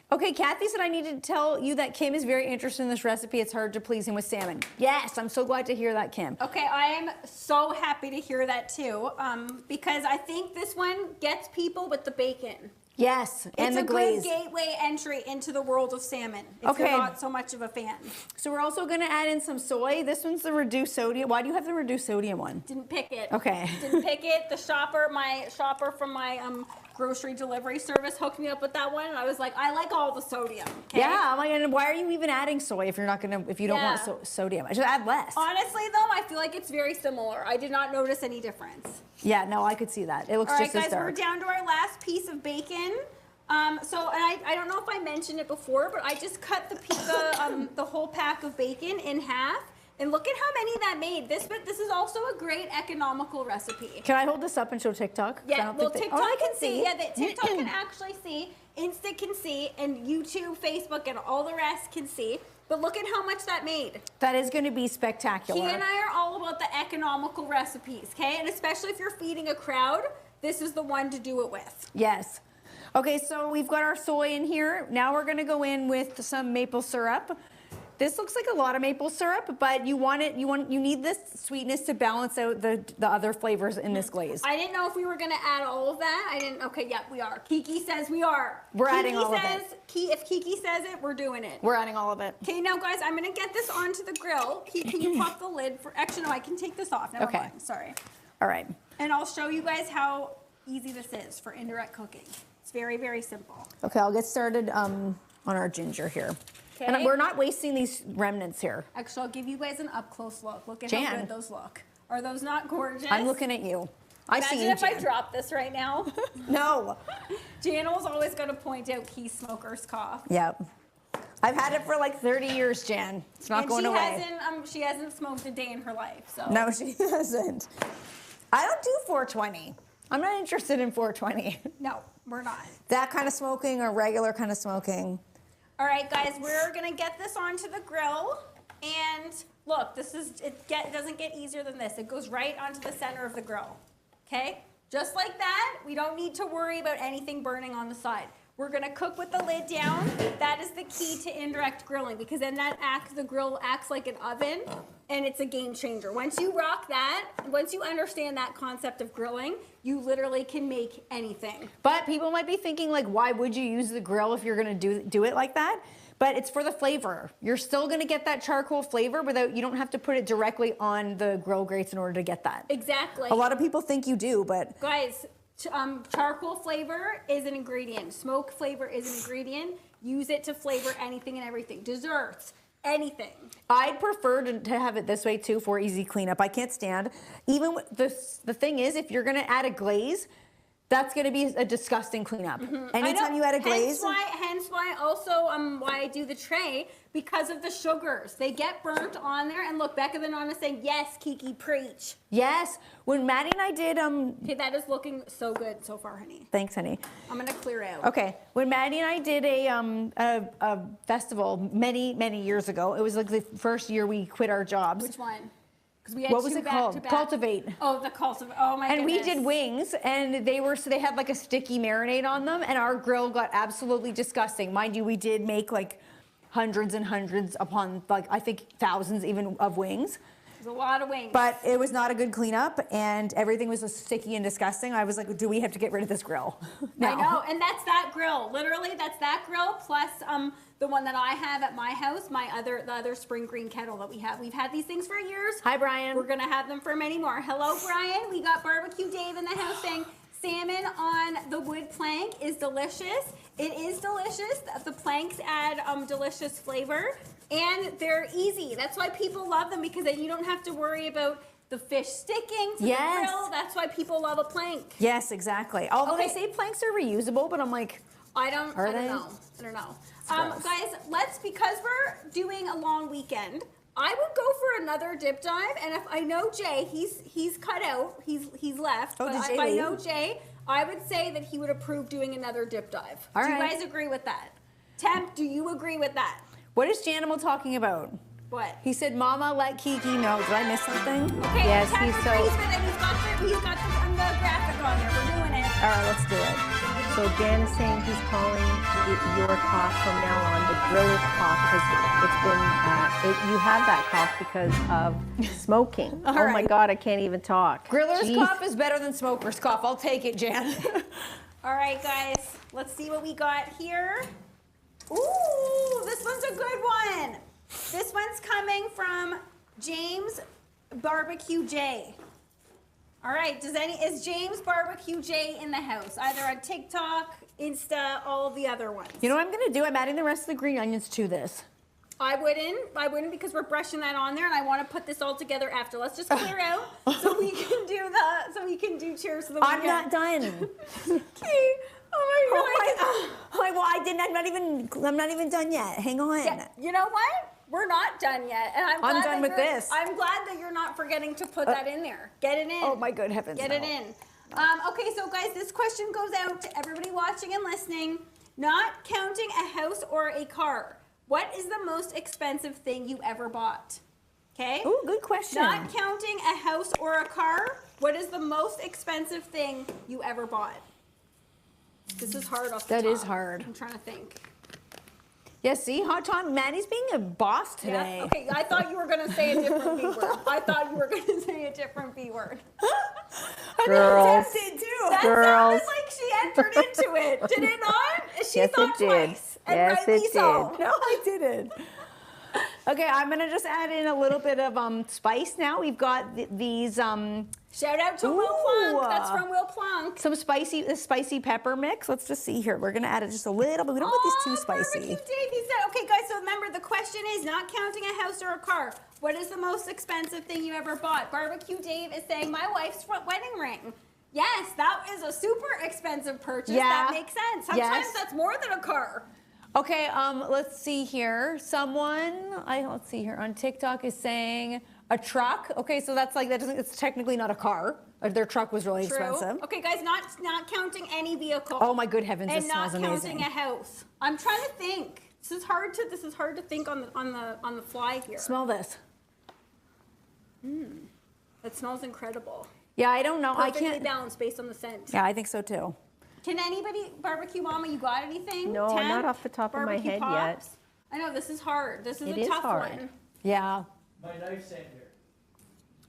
Okay, Kathy said I need to tell you that Kim is very interested in this recipe. It's hard to please him with salmon. Yes, I'm so glad to hear that, Kim. Okay, I am so happy to hear that too, because I think this one gets people with the bacon. Yes, and the glaze. It's a good gateway entry into the world of salmon if you're not so much of a fan. So we're also going to add in some soy. This one's the reduced sodium. Why do you have the reduced sodium one? Didn't pick it. Okay. Didn't pick it. My shopper from my grocery delivery service hooked me up with that one, and I was like, I like all the sodium. Okay? Yeah, I'm like, and why are you even adding soy if you're not gonna, if you don't want sodium? I should add less. Honestly, though, I feel like it's very similar. I did not notice any difference. Yeah, no, I could see that. It looks all just right, as guys, dark. we're down to our last piece of bacon. And I don't know if I mentioned it before, but I just cut the whole pack of bacon in half. And look at how many that made. This is also a great economical recipe. Can I hold this up and show TikTok? Yeah, well, TikTok can see. Yeah, TikTok can actually see. Insta can see. And YouTube, Facebook, and all the rest can see. But look at how much that made. That is going to be spectacular. He and I are all about the economical recipes, okay? And especially if you're feeding a crowd, this is the one to do it with. Yes. Okay, so we've got our soy in here. Now we're going to go in with some maple syrup. This looks like a lot of maple syrup, but you need this sweetness to balance out the other flavors in this glaze. I didn't know if we were going to add all of that. Okay, yeah, we are. Kiki says we are. We're adding all of it. If Kiki says it, we're doing it. We're adding all of it. Okay, now guys, I'm going to get this onto the grill. Can you pop the lid for, actually no, I can take this off. Never mind, sorry. All right. And I'll show you guys how easy this is for indirect cooking. It's very, very simple. Okay, I'll get started on our ginger here. Okay. And we're not wasting these remnants here. Actually, I'll give you guys an up-close look. Look at Jan. how good those look. Are those not gorgeous? I'm looking at you. I see you, Imagine if Jan. I drop this right now. No. Jan was always going to point out Key Smoker's cough. Yep. I've had it for like 30 years, Jan. It's not going away. She hasn't smoked a day in her life. So. No, she hasn't. I don't do 420. I'm not interested in 420. No, we're not. That kind of smoking or regular kind of smoking. All right, guys, we're gonna get this onto the grill, and look, it doesn't get easier than this. It goes right onto the center of the grill. Okay, just like that. We don't need to worry about anything burning on the side. We're gonna cook with the lid down. That is the key to indirect grilling, because then the grill acts like an oven, and it's a game changer. Once you rock that, once you understand that concept of grilling, you literally can make anything. But people might be thinking, like, why would you use the grill if you're gonna do it like that? But it's for the flavor. You're still gonna get that charcoal flavor you don't have to put it directly on the grill grates in order to get that. Exactly. A lot of people think you do, but guys, charcoal flavor is an ingredient. Smoke flavor is an ingredient. Use it to flavor anything and everything. Desserts, anything. I'd prefer to have it this way too for easy cleanup. I can't stand. Even the thing is, if you're gonna add a glaze, that's gonna be a disgusting cleanup. Anytime you add a glaze. Hence why also why I do the tray, because of the sugars. They get burnt on there. And look, Becca the Nonna saying, yes, Kiki, preach. Yes. When Maddie and I did Okay, that is looking so good so far, honey. Thanks, honey. I'm gonna clear out. Okay. When Maddie and I did a festival many years ago, it was like the first year we quit our jobs. Which one? We had what was it called? Cultivate. Oh, the Cultivate. Oh my goodness. And we did wings, and they had like a sticky marinade on them, and our grill got absolutely disgusting. Mind you, we did make like hundreds and hundreds upon, like, I think thousands even of wings. a lot of wings. But it was not a good cleanup, and everything was so sticky and disgusting. I was like, do we have to get rid of this grill? No. I know, and that's that grill. Literally, that's that grill plus the one that I have at my house, the other spring green kettle that we have. We've had these things for years. Hi, Brian. We're gonna have them for many more. Hello, Brian. We got Barbecue Dave in the house saying salmon on the wood plank is delicious. It is delicious. The planks add delicious flavor, and they're easy. That's why people love them, because then you don't have to worry about the fish sticking to the grill. That's why people love a plank. Yes, exactly. Although they say planks are reusable, but I'm like, I don't know. Guys, because we're doing a long weekend, I would go for another dip dive, and if I know Jay, he's cut out, he's left. But if I know Jay, I would say that he would approve doing another dip dive. Do you guys agree with that? Temp, do you agree with that? What is Janimal talking about? What? He said, Mama, let Kiki know. Did I miss something? Okay, Yes, Temp he's agrees with it. He's got the graphic on there. We're doing it. All right, let's do it. So Jan is saying he's calling your cough from now on the griller's cough, because it's been, you have that cough because of smoking. Oh my God, I can't even talk. Griller's cough is better than smoker's cough. I'll take it, Jan. All right, guys, let's see what we got here. Ooh, this one's a good one. This one's coming from James Barbecue J. All right, is James Barbecue J in the house? Either on TikTok, Insta, all the other ones. You know what I'm gonna do? I'm adding the rest of the green onions to this. I wouldn't because we're brushing that on there, and I want to put this all together after. Let's just clear out so we can do cheers to the weekend. I'm not done. Okay. Oh my God. Well, I'm not even done yet. Hang on. Yeah, you know what? We're not done yet, and I'm done with this. I'm glad that you're not forgetting to put that in there. Get it in. Oh my good heavens. Get it in. Okay, so guys, this question goes out to everybody watching and listening. Not counting a house or a car, what is the most expensive thing you ever bought? Okay. Ooh, good question. Not counting a house or a car, what is the most expensive thing you ever bought? This is hard off the top. That is hard. I'm trying to think. Yeah, see, Hot Tom, Maddie's being a boss today. Yeah? Okay, I thought you were going to say a different B word. I thought you were going to say a different B word. Girls. I did too. That Girls. sounded like she entered into it. Did it not? She Yes, thought it did. twice. And Yes, rightly it so. did. No, I didn't. Okay, I'm gonna just add in a little bit of spice now. We've got these Shout out to Will Plunk. That's from Will Plunk. some spicy pepper mix. Let's just see here. We're gonna add it just a little bit. We don't want these too spicy. Barbecue Dave, he said, okay, guys, so remember, the question is not counting a house or a car. What is the most expensive thing you ever bought? Barbecue Dave is saying, my wife's wedding ring. Yes, that is a super expensive purchase. Yeah. That makes sense. Sometimes that's more than a car. Okay, let's see here. Let's see here on TikTok is saying a truck. Okay, so that's like it's technically not a car. Their truck was really expensive. Okay, guys, not counting any vehicle. Oh my good heavens, and this smells not amazing. counting a house. I'm trying to think. This is hard to think on the fly here. Smell this. It smells incredible. Yeah, I don't know. Perfectly I can't. balanced based on the scent. Yeah, I think so too. Can anybody, Barbecue Mama, you got anything? No, Temp? not off the top of my Barbecue head Pops? I know, this is hard. This is It a is tough hard. one. Yeah. My knife sander.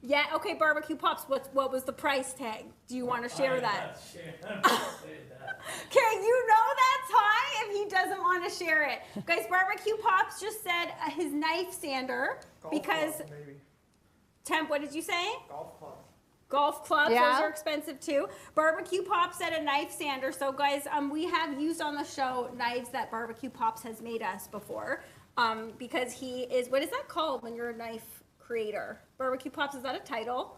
Yeah, okay, Barbecue Pops, what was the price tag? Do you want to share that? I'm not saying that. Okay, you know that's high if he doesn't want to share it. Guys, Barbecue Pops just said his knife sander because... Golf club, maybe. Temp, what did you say? Golf club. Golf clubs, Yeah. those are expensive too. Barbecue Pops said a knife sander. So guys, we have used on the show knives that Barbecue Pops has made us before because he is, what is that called when you're a knife creator? Barbecue Pops, is that a title?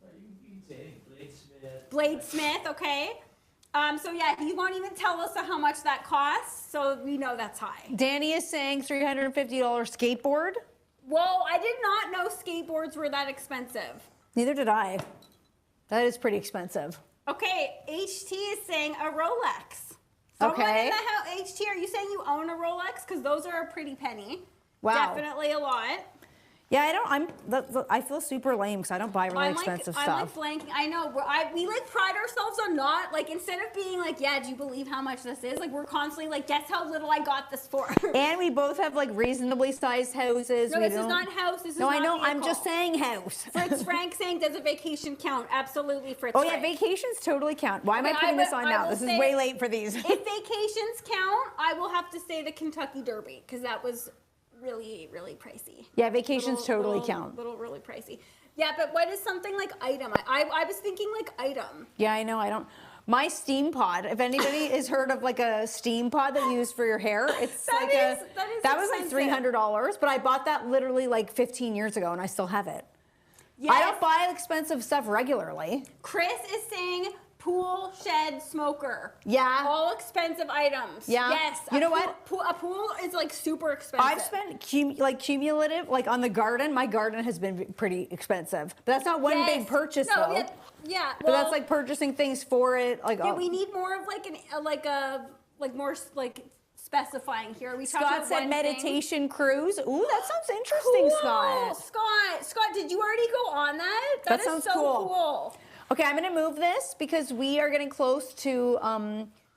Well, you can say bladesmith. Bladesmith, okay. So yeah, he won't even tell us how much that costs, so we know that's high. Danny is saying $350 skateboard. Whoa, I did not know skateboards were that expensive. Neither did I. That is pretty expensive. Okay, HT is saying a Rolex. Someone Okay. in the house, HT, are you saying you own a Rolex? Because those are a pretty penny. Wow. Definitely a lot. Yeah, I feel super lame because I don't buy really expensive I'm stuff. like blanking. I know. We like pride ourselves on not like instead of being like, yeah, do you believe how much this is? Like we're constantly like, guess how little I got this for. And we both have like reasonably sized houses. No, We this is don't- not house. This is No, not I know. I'm vehicle. just saying house. Fritz Frank saying, does a vacation count? Absolutely, Fritz Oh yeah, Frank. vacations totally count. Why am I Okay, putting this on I now? will This is say- way late for these. If vacations count, I will have to say the Kentucky Derby because that was really, really pricey. Yeah, vacations totally count. Little really pricey. Yeah, but what is something like item? I was thinking like item. Yeah, I know. I don't. My steam pod. If anybody has heard of like a steam pod that you use for your hair, it's That like is that was like expensive. $300, but I bought that literally like 15 years ago, and I still have it. Yes. I don't buy expensive stuff regularly. Chris is saying pool shed smoker. Yeah. All expensive items. Yeah. Yes. You know what? A pool is like super expensive. I've spent cumulative, like on the garden. My garden has been pretty expensive, but that's not one Yes. big purchase No, though. yeah. But that's like purchasing things for it. Like Yeah, we need more of like more specifying here. We talked Scott about said one meditation cruise. Ooh, that sounds interesting, thing. Scott. Cool. Scott, did you already go on that? That is sounds so cool. Okay, I'm going to move this because we are getting close to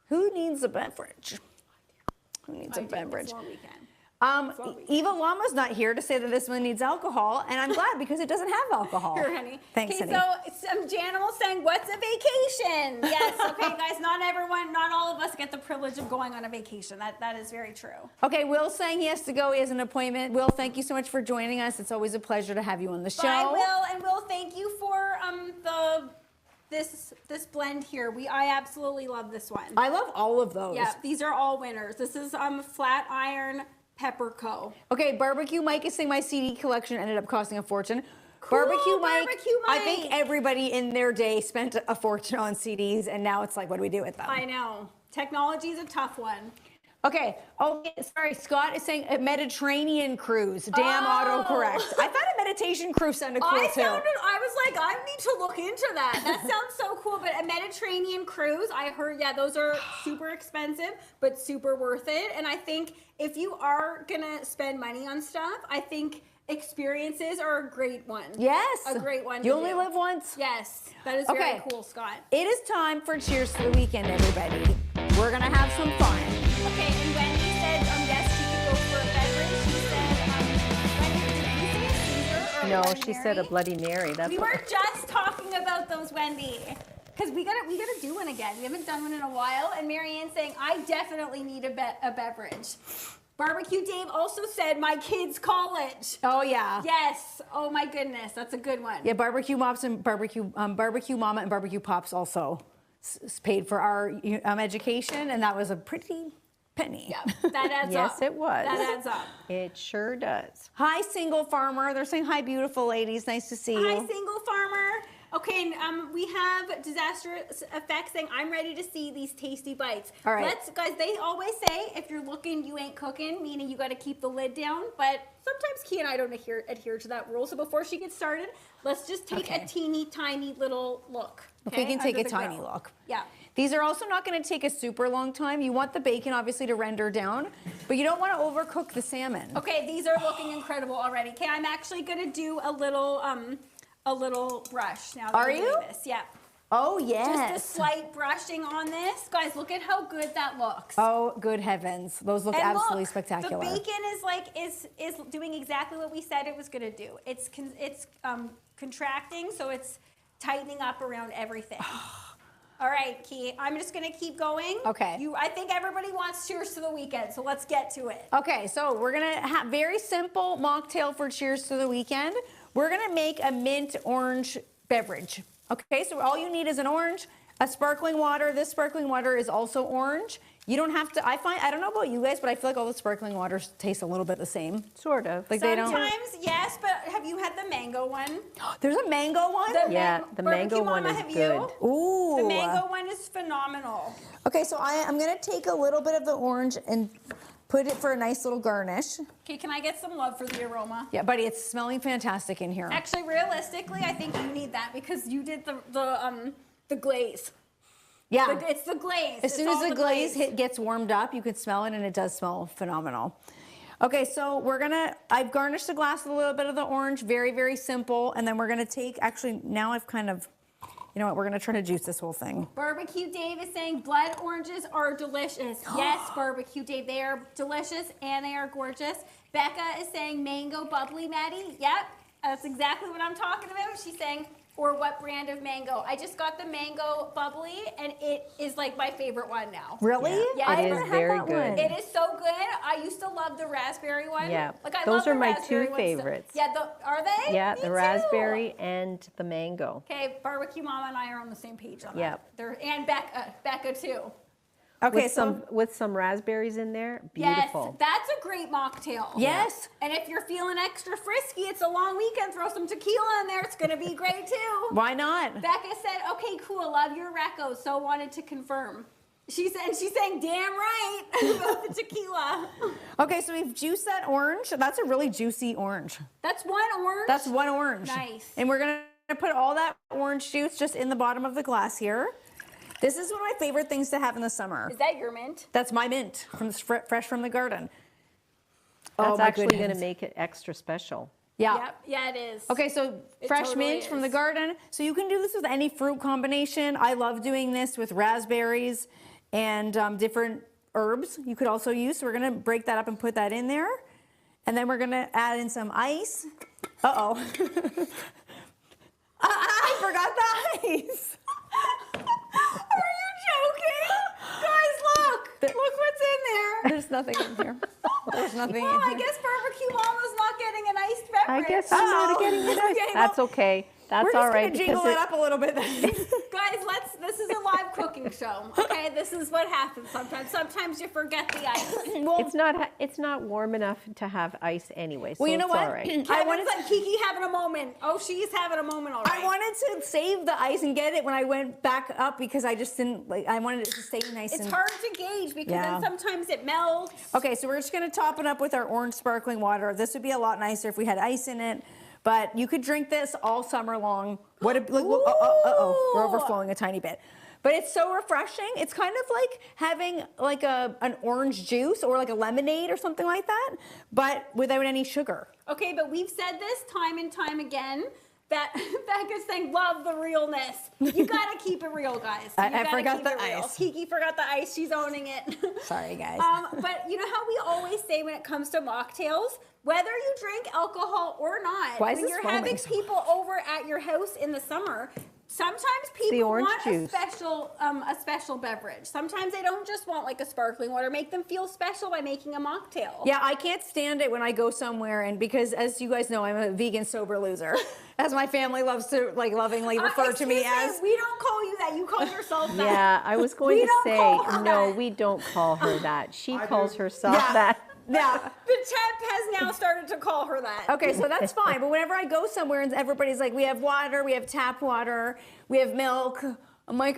who needs a beverage? Who needs a beverage? It's long weekend. Eva Llama's not here to say that this one needs alcohol, and I'm glad because it doesn't have alcohol. Here, honey. Thanks, okay, honey. so some Janimal saying, what's a vacation? Yes, okay, guys, not all of us get the privilege of going on a vacation. That is very true. Okay, Will's saying he has to go. He has an appointment. Will, thank you so much for joining us. It's always a pleasure to have you on the show. Bye, Will, and Will, thank you for this blend here. I absolutely love this one. I love all of those. Yeah, these are all winners. This is Flat Iron Pepper Co. Okay, Barbecue Mike is saying my CD collection ended up costing a fortune. Cool, Barbecue Mike, I Mike. think everybody in their day spent a fortune on CDs, and now it's like, what do we do with them? I know. Technology is a tough one. Okay. Oh, sorry. Scott is saying a Mediterranean cruise. Damn autocorrect. I thought a meditation cruise sounded cool too. I was like, I need to look into that. That sounds so cool. But a Mediterranean cruise, I heard, yeah, those are super expensive, but super worth it. And I think if you are gonna spend money on stuff, I think experiences are a great one. Yes. A great one. You to only do. live once. Yes. That is Okay. very cool, Scott. It is time for Cheers to the Weekend, everybody. We're gonna have some fun. Okay, and Wendy said, yes, she could go for a beverage. She said, Wendy, did you say a Caesar or a No, Bloody she said a Mary? Bloody Mary. That's We what- were just talking about those, Wendy. Because we gotta do one again. We haven't done one in a while. And Marianne saying, I definitely need a beverage. Barbecue Dave also said, my kids' college. Oh yeah. Yes. Oh my goodness, that's a good one. Yeah, Barbecue Mops and Barbecue Mama and Barbecue Pops also paid for our education, and that was a pretty penny. Yeah, that adds up. Yes, it was. That adds up. It sure does. Hi, single farmer. They're saying hi, beautiful ladies. Nice to see you. Hi, single farmer. Okay, and we have Disastrous Effects saying, I'm ready to see these tasty bites. All right. Guys, they always say, if you're looking, you ain't cooking, meaning you got to keep the lid down. But sometimes Key and I don't adhere to that rule. So before she gets started, let's just take a teeny tiny little look. Okay, we can take under a the tiny grill. look. Yeah. These are also not going to take a super long time. You want the bacon, obviously, to render down, but you don't want to overcook the salmon. Okay, these are looking incredible already. Okay, I'm actually going to do a little brush now that Are we're doing you? this. Yeah. Oh, yes. Just a slight brushing on this. Guys, look at how good that looks. Oh, good heavens. Those look And absolutely look, spectacular. The bacon is doing exactly what we said it was going to do. It's contracting, so it's tightening up around everything. All right, Key. I'm just going to keep going. Okay. I think everybody wants Cheers to the Weekend, so let's get to it. Okay, so we're going to have very simple mocktail for Cheers to the Weekend. We're going to make a mint orange beverage. Okay, so all you need is an orange, a sparkling water. This sparkling water is also orange. You don't have to, I don't know about you guys, but I feel like all the sparkling waters taste a little bit the same. Sort of. Like they don't. Sometimes, yes, but have you had the mango one? There's a mango one? Yeah, the mango Barbecue one Mama, is have good. You? Ooh. The mango one is phenomenal. Okay, so I'm going to take a little bit of the orange and put it for a nice little garnish. Okay, can I get some love for the aroma? Yeah, buddy, it's smelling fantastic in here. Actually, realistically, I think you need that because you did the glaze. Yeah. It's the glaze. As soon as the glaze gets warmed up, you can smell it, and it does smell phenomenal. Okay, so I've garnished the glass with a little bit of the orange, very, very simple. And then we're gonna take, actually, now I've kind of, you know what, we're gonna try to juice this whole thing. Barbecue Dave is saying blood oranges are delicious. Yes, Barbecue Dave, they are delicious and they are gorgeous. Becca is saying mango bubbly, Maddie. Yep, that's exactly what I'm talking about. She's saying, or what brand of mango? I just got the mango bubbly and it is like my favorite one now. Really? Yeah, It is very good. It is so good. I used to love the raspberry one. Yeah, Like I those love are the my raspberry two ones. favorites. Yeah, are they? Yeah, Me the too. raspberry and the mango. Okay, Barbecue Mama and I are on the same page on Yep. that. And Becca too. Okay, With some raspberries in there, Yes, beautiful. that's a great mocktail. yes. And if you're feeling extra frisky, it's a long weekend, throw some tequila in there. It's going to be great too. Why not? Becca said, okay, cool, love your recos, so wanted to confirm. She's saying, damn right about the tequila. Okay, so we've juiced that orange. That's a really juicy orange. That's one orange. That's one orange. Nice. And we're gonna put all that orange juice just in the bottom of the glass here. This is one of my favorite things to have in the summer. Is that your mint? That's my mint, fresh from the garden. That's Oh, my actually going to goodness. make it extra special. Yeah. Yep. Yeah, it is. Okay, so It fresh totally mint from the is. garden. So you can do this with any fruit combination. I love doing this with raspberries and different herbs you could also use. So we're gonna break that up and put that in there. And then we're gonna add in some ice. Uh-oh. I forgot the ice. Are you joking? Guys, look. Look what's in there. There's nothing in here. There's nothing Well, in I here. guess Barbecue Mama's not getting an iced beverage. I guess I'm not Uh-oh. getting it. Okay, That's well, okay. That's We're all just right. gonna jingle because it up a little bit then. Guys, this is a live cooking show, okay? This is what happens sometimes. Sometimes you forget the ice. Well, it's not warm enough to have ice anyway. So well, you know it's what? all right. I wanted Kevin's like Kiki having a moment. Oh, she's having a moment already. I wanted to save the ice and get it when I went back up because I just didn't like. I wanted it to stay nice. It's and hard to gauge because Yeah. then sometimes it melts. Okay, so we're just gonna top it up with our orange sparkling water. This would be a lot nicer if we had ice in it, but you could drink this all summer long. What? Uh-oh, we're overflowing a tiny bit. But it's so refreshing. It's kind of like having like an orange juice or like a lemonade or something like that, but without any sugar. Okay, but we've said this time and time again that Becca's saying love the realness. You gotta keep it real, guys. I You gotta forgot keep the it real. ice. Kiki forgot the ice. She's owning it. Sorry, guys. But you know how we always say when it comes to mocktails, whether you drink alcohol or not, Why is when this you're foaming having so people over at your house in the summer, sometimes people orange want juice. a special beverage. Sometimes they don't just want like a sparkling water. Make them feel special by making a mocktail. Yeah, I can't stand it when I go somewhere and because as you guys know, I'm a vegan sober loser. As my family loves to like lovingly refer to me Excuse as. we don't call you that. You call yourself that. Yeah, I was going We to don't say, call her no, that. we don't call her that. She calls herself Yeah. that. Yeah. The temp has now started to call her that. Okay, so that's fine. But whenever I go somewhere and everybody's like, we have water, we have tap water, we have milk, I'm like,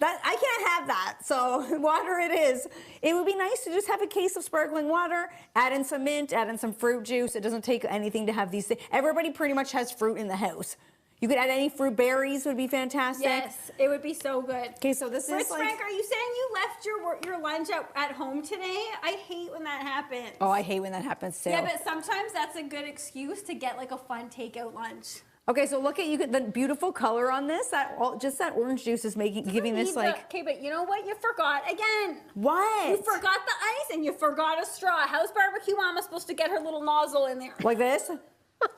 that I can't have that. So water it is. It would be nice to just have a case of sparkling water, add in some mint, add in some fruit juice. It doesn't take anything to have these things. Everybody pretty much has fruit in the house. You could add any fruit, berries would be fantastic. Yes, it would be so good. Okay, so this Fritz is like. Frank, are you saying you left your lunch at home today? I hate when that happens. Oh, I hate when that happens too. Yeah, but sometimes that's a good excuse to get like a fun takeout lunch. Okay, so look at you the beautiful color on this. Just that orange juice is giving this like. Okay, but you know what? You forgot again. What? You forgot the ice and you forgot a straw. How's Barbecue Mama supposed to get her little nozzle in there? Like this?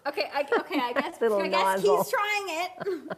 Okay, I guess Little I guess nozzle. he's trying it.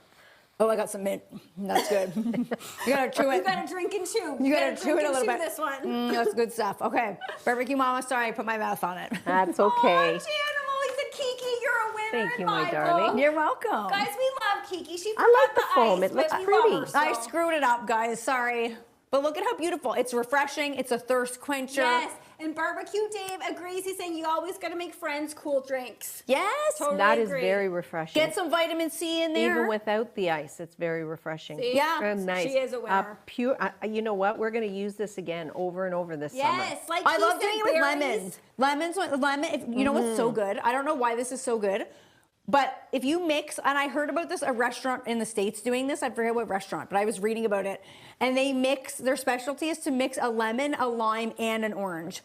Oh, I got some mint. That's good. You gotta chew it. You gotta drink and chew. You gotta chew it drink a and little chew bit. This one. That's good stuff. Okay, Barbecue Mama. Sorry, I put my mouth on it. That's Oh, okay. Janimal, he's a Kiki. You're a winner. Thank in you, my book. darling. You're welcome. Guys, we love Kiki. She I like forgot the foam. ice, It looks but we love pretty. her so. I screwed it up, guys. Sorry. But look at how beautiful. It's refreshing. It's a thirst quencher. Yes, and Barbecue Dave agrees. He's saying you always got to make friends cool drinks. Yes. Totally That is agree. very refreshing. Get some vitamin C in there. Even without the ice, it's very refreshing. See? Yeah. Very nice. She is a winner. Pure. You know what? We're going to use this again over and over this summer. Yes, like I he love said, doing it with berries. lemons. Lemon. You know what's so good? I don't know why this is so good. But if you mix, and I heard about this, a restaurant in the States doing this, I forget what restaurant, but I was reading about it. And they mix, their specialty is to mix a lemon, a lime, and an orange.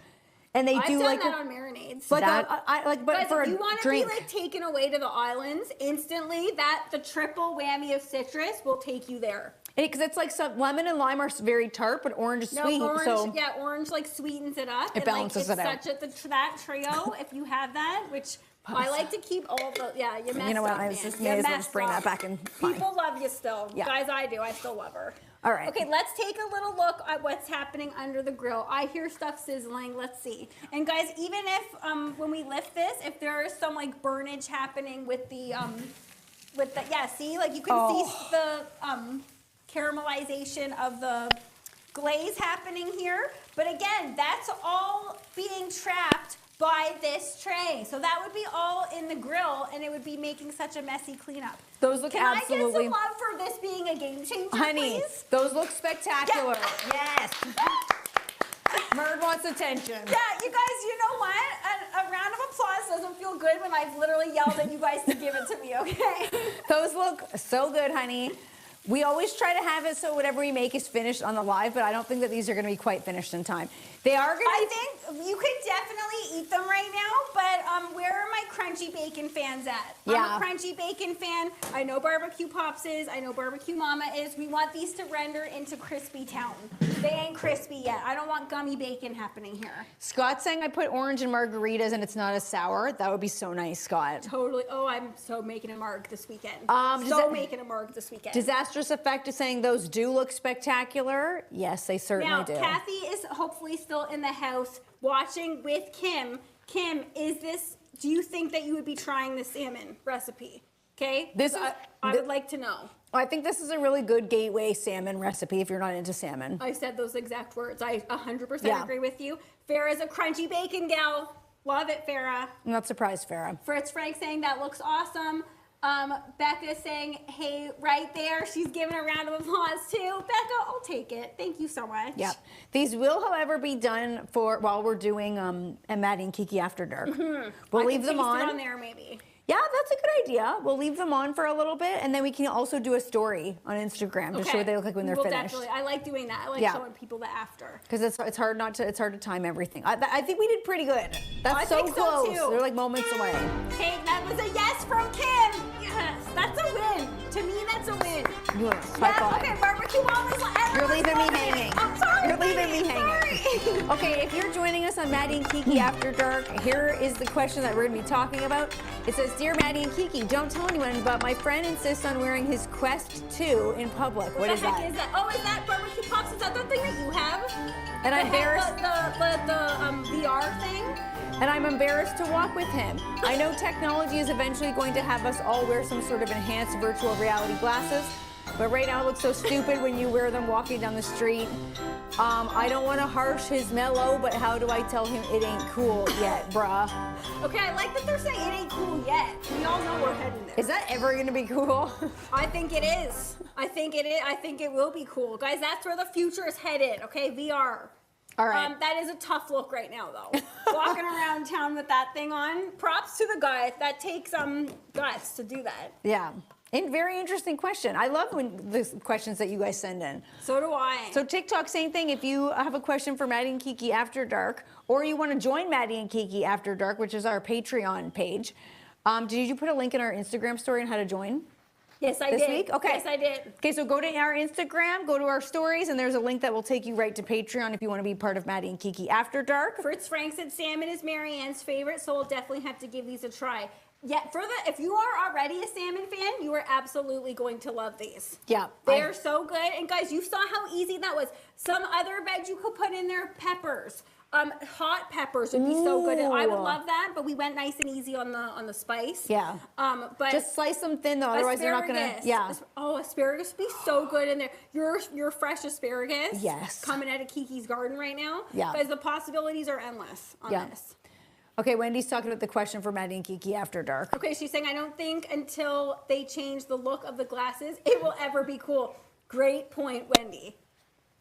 And they I've do done like that on marinades. but Guys, for if a you want to drink. be like taken away to the islands instantly, the triple whammy of citrus will take you there. Because it's like some lemon and lime are very tart, but orange is sweet. Orange, so orange like sweetens it up. It balances it out. It's such that trio, if you have that, which I like to keep all the, you messed you know what? up, I man. was just You may as well messed just bring that up. back and fine. People love you still. Yeah. Guys, I do. I still love her. All right. Okay, let's take a little look at what's happening under the grill. I hear stuff sizzling. Let's see. And guys, even if when we lift this, if there is some like burnage happening with the see, like you can see the caramelization of the glaze happening here. But again, that's all being trapped by this tray. So that would be all in the grill, and it would be making such a messy cleanup. Those look Can I get absolutely. some love for this being a game changer, Honey, please? those look spectacular. Yes. Murd wants attention. Yeah, you guys, you know what? A round of applause doesn't feel good when I've literally yelled at you guys to give it to me, okay? Those look so good, honey. We always try to have it so whatever we make is finished on the live, but I don't think that these are going to be quite finished in time. They are going to I think you could definitely eat them right now, but where are my crunchy bacon fans at? Yeah. I'm a crunchy bacon fan. I know Barbecue Pops is. I know Barbecue Mama is. We want these to render into crispy town. They ain't crispy yet. I don't want gummy bacon happening here. Scott's saying I put orange in margaritas and it's not as sour. That would be so nice, Scott. Totally. Oh, I'm so making a marg this weekend. Making a marg this weekend. Disastrous Effect is saying those do look spectacular. Yes, they certainly Now, do. Kathy is hopefully still in the house watching with Kim. Kim, do you think that you would be trying the salmon recipe? Okay? I would like to know. I think this is a really good gateway salmon recipe if you're not into salmon. I said those exact words. I 100% Yeah. agree with you. Farrah's a crunchy bacon gal. Love it, Farrah. I'm not surprised, Farrah. Fritz Frank saying that looks awesome. Becca saying, hey, right there. She's giving a round of applause too. Becca, I'll take it. Thank you so much. Yeah. These will, however, be done while we're doing a Maddie and Kiki After Dark. We'll leave them Taste it on. on there maybe. Yeah, that's a good idea. We'll leave them on for a little bit, and then we can also do a story on Instagram to show what they look like when they're finished. Definitely. I like doing that. I like showing people the after. Because it's hard to time everything. I think we did pretty good. That's I so think so, close. too. They're like moments away. Hey, that was a yes from Kim. Yes, that's a win. To me, that's a win. High five. Okay, Barbecue Mama's You're leaving me hanging. I'm sorry. You're leaving me Sorry. hanging. Okay, if you're joining us on Maddie and Kiki After Dark, here is the question that we're going to be talking about. It says, Dear Maddie and Kiki, don't tell anyone, but my friend insists on wearing his Quest 2 in public. What is that? Is that? Oh, is that Barbecue Pops? Is that the thing that you have? And I'm embarrassed. The VR thing? And I'm embarrassed to walk with him. I know technology is eventually going to have us all wear some sort of enhanced virtual reality glasses, but right now it looks so stupid when you wear them walking down the street. I don't want to harsh his mellow, but how do I tell him it ain't cool yet, bruh? Okay, I like that they're saying it ain't cool yet. We all know we're heading there. Is that ever going to be cool? I think it is. I think it is. I think it will be cool. Guys, that's where the future is headed, okay? VR. All right. That is a tough look right now, though. Walking around town with that thing on. Props to the guy. That takes guts to do that. Yeah. And very interesting question. I love the questions that you guys send in. So do I. So TikTok, same thing. If you have a question for Maddie and Kiki After Dark, or you want to join Maddie and Kiki After Dark, which is our Patreon page, did you put a link in our Instagram story on how to join? Yes, I This did. week? Okay. Yes, I did. Okay, so go to our Instagram, go to our stories, and there's a link that will take you right to Patreon if you want to be part of Maddie and Kiki After Dark. Fritz Frank said salmon is Marianne's favorite, so we'll definitely have to give these a try. Yeah, if you are already a salmon fan, you are absolutely going to love these. Yeah. They are so good. And guys, you saw how easy that was. Some other veg you could put in there, peppers. Hot peppers would be so good. I would love that, but we went nice and easy on the spice. Yeah. But just slice them thin though, otherwise you're not gonna. Yeah. Asparagus would be so good in there. Your fresh asparagus. Yes. Coming out of Kiki's garden right now. Yeah. Guys, the possibilities are endless on this. Okay, Wendy's talking about the question for Maddie and Kiki After Dark. Okay, she's saying, I don't think until they change the look of the glasses, it will ever be cool. Great point, Wendy.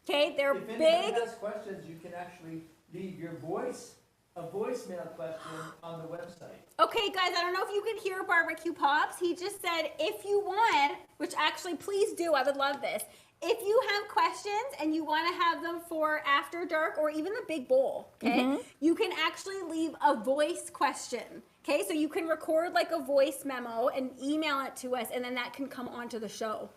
Okay, they're If big. anyone has questions, you can actually leave your a voicemail question on the website. Okay, guys, I don't know if you could hear Barbecue Pops. He just said, if you want, which actually, please do, I would love this. If you have questions and you want to have them for after dark or even the big bowl, okay, you can actually leave a voice question. Okay, so you can record like a voice memo and email it to us, and then that can come onto the show.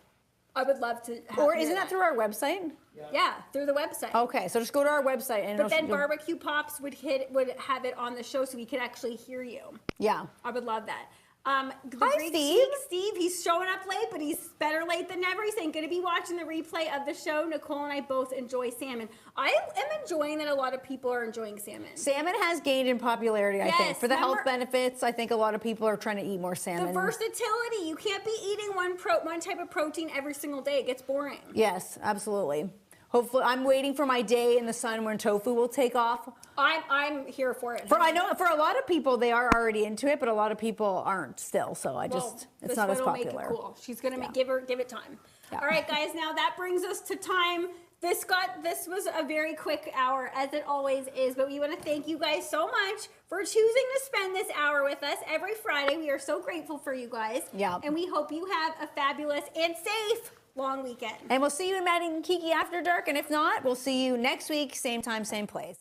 I would love to have Or isn't that through our website? Yeah, through the website. Okay, so just go to our website and But then Barbecue Pops would have it on the show so we could actually hear you. Yeah. I would love that. Hi, Great Steve. Steve, he's showing up late, but he's better late than never. He's saying, going to be watching the replay of the show. Nicole and I both enjoy salmon. I am enjoying that a lot of people are enjoying salmon. Salmon has gained in popularity, I think. Yes, For the health remember- benefits, I think a lot of people are trying to eat more salmon. The versatility. You can't be eating one type of protein every single day. It gets boring. Yes, absolutely. Hopefully, I'm waiting for my day in the sun when tofu will take off. I'm here for it. I know for a lot of people they are already into it, but a lot of people aren't still. So it's this not as one will popular. Make it cool. She's gonna give it time. Yeah. All right, guys. Now that brings us to time. This was a very quick hour, as it always is. But we want to thank you guys so much for choosing to spend this hour with us every Friday. We are so grateful for you guys. Yeah. And we hope you have a fabulous and safe long weekend. And we'll see you in Maddie and Kiki after dark. And if not, we'll see you next week, same time, same place.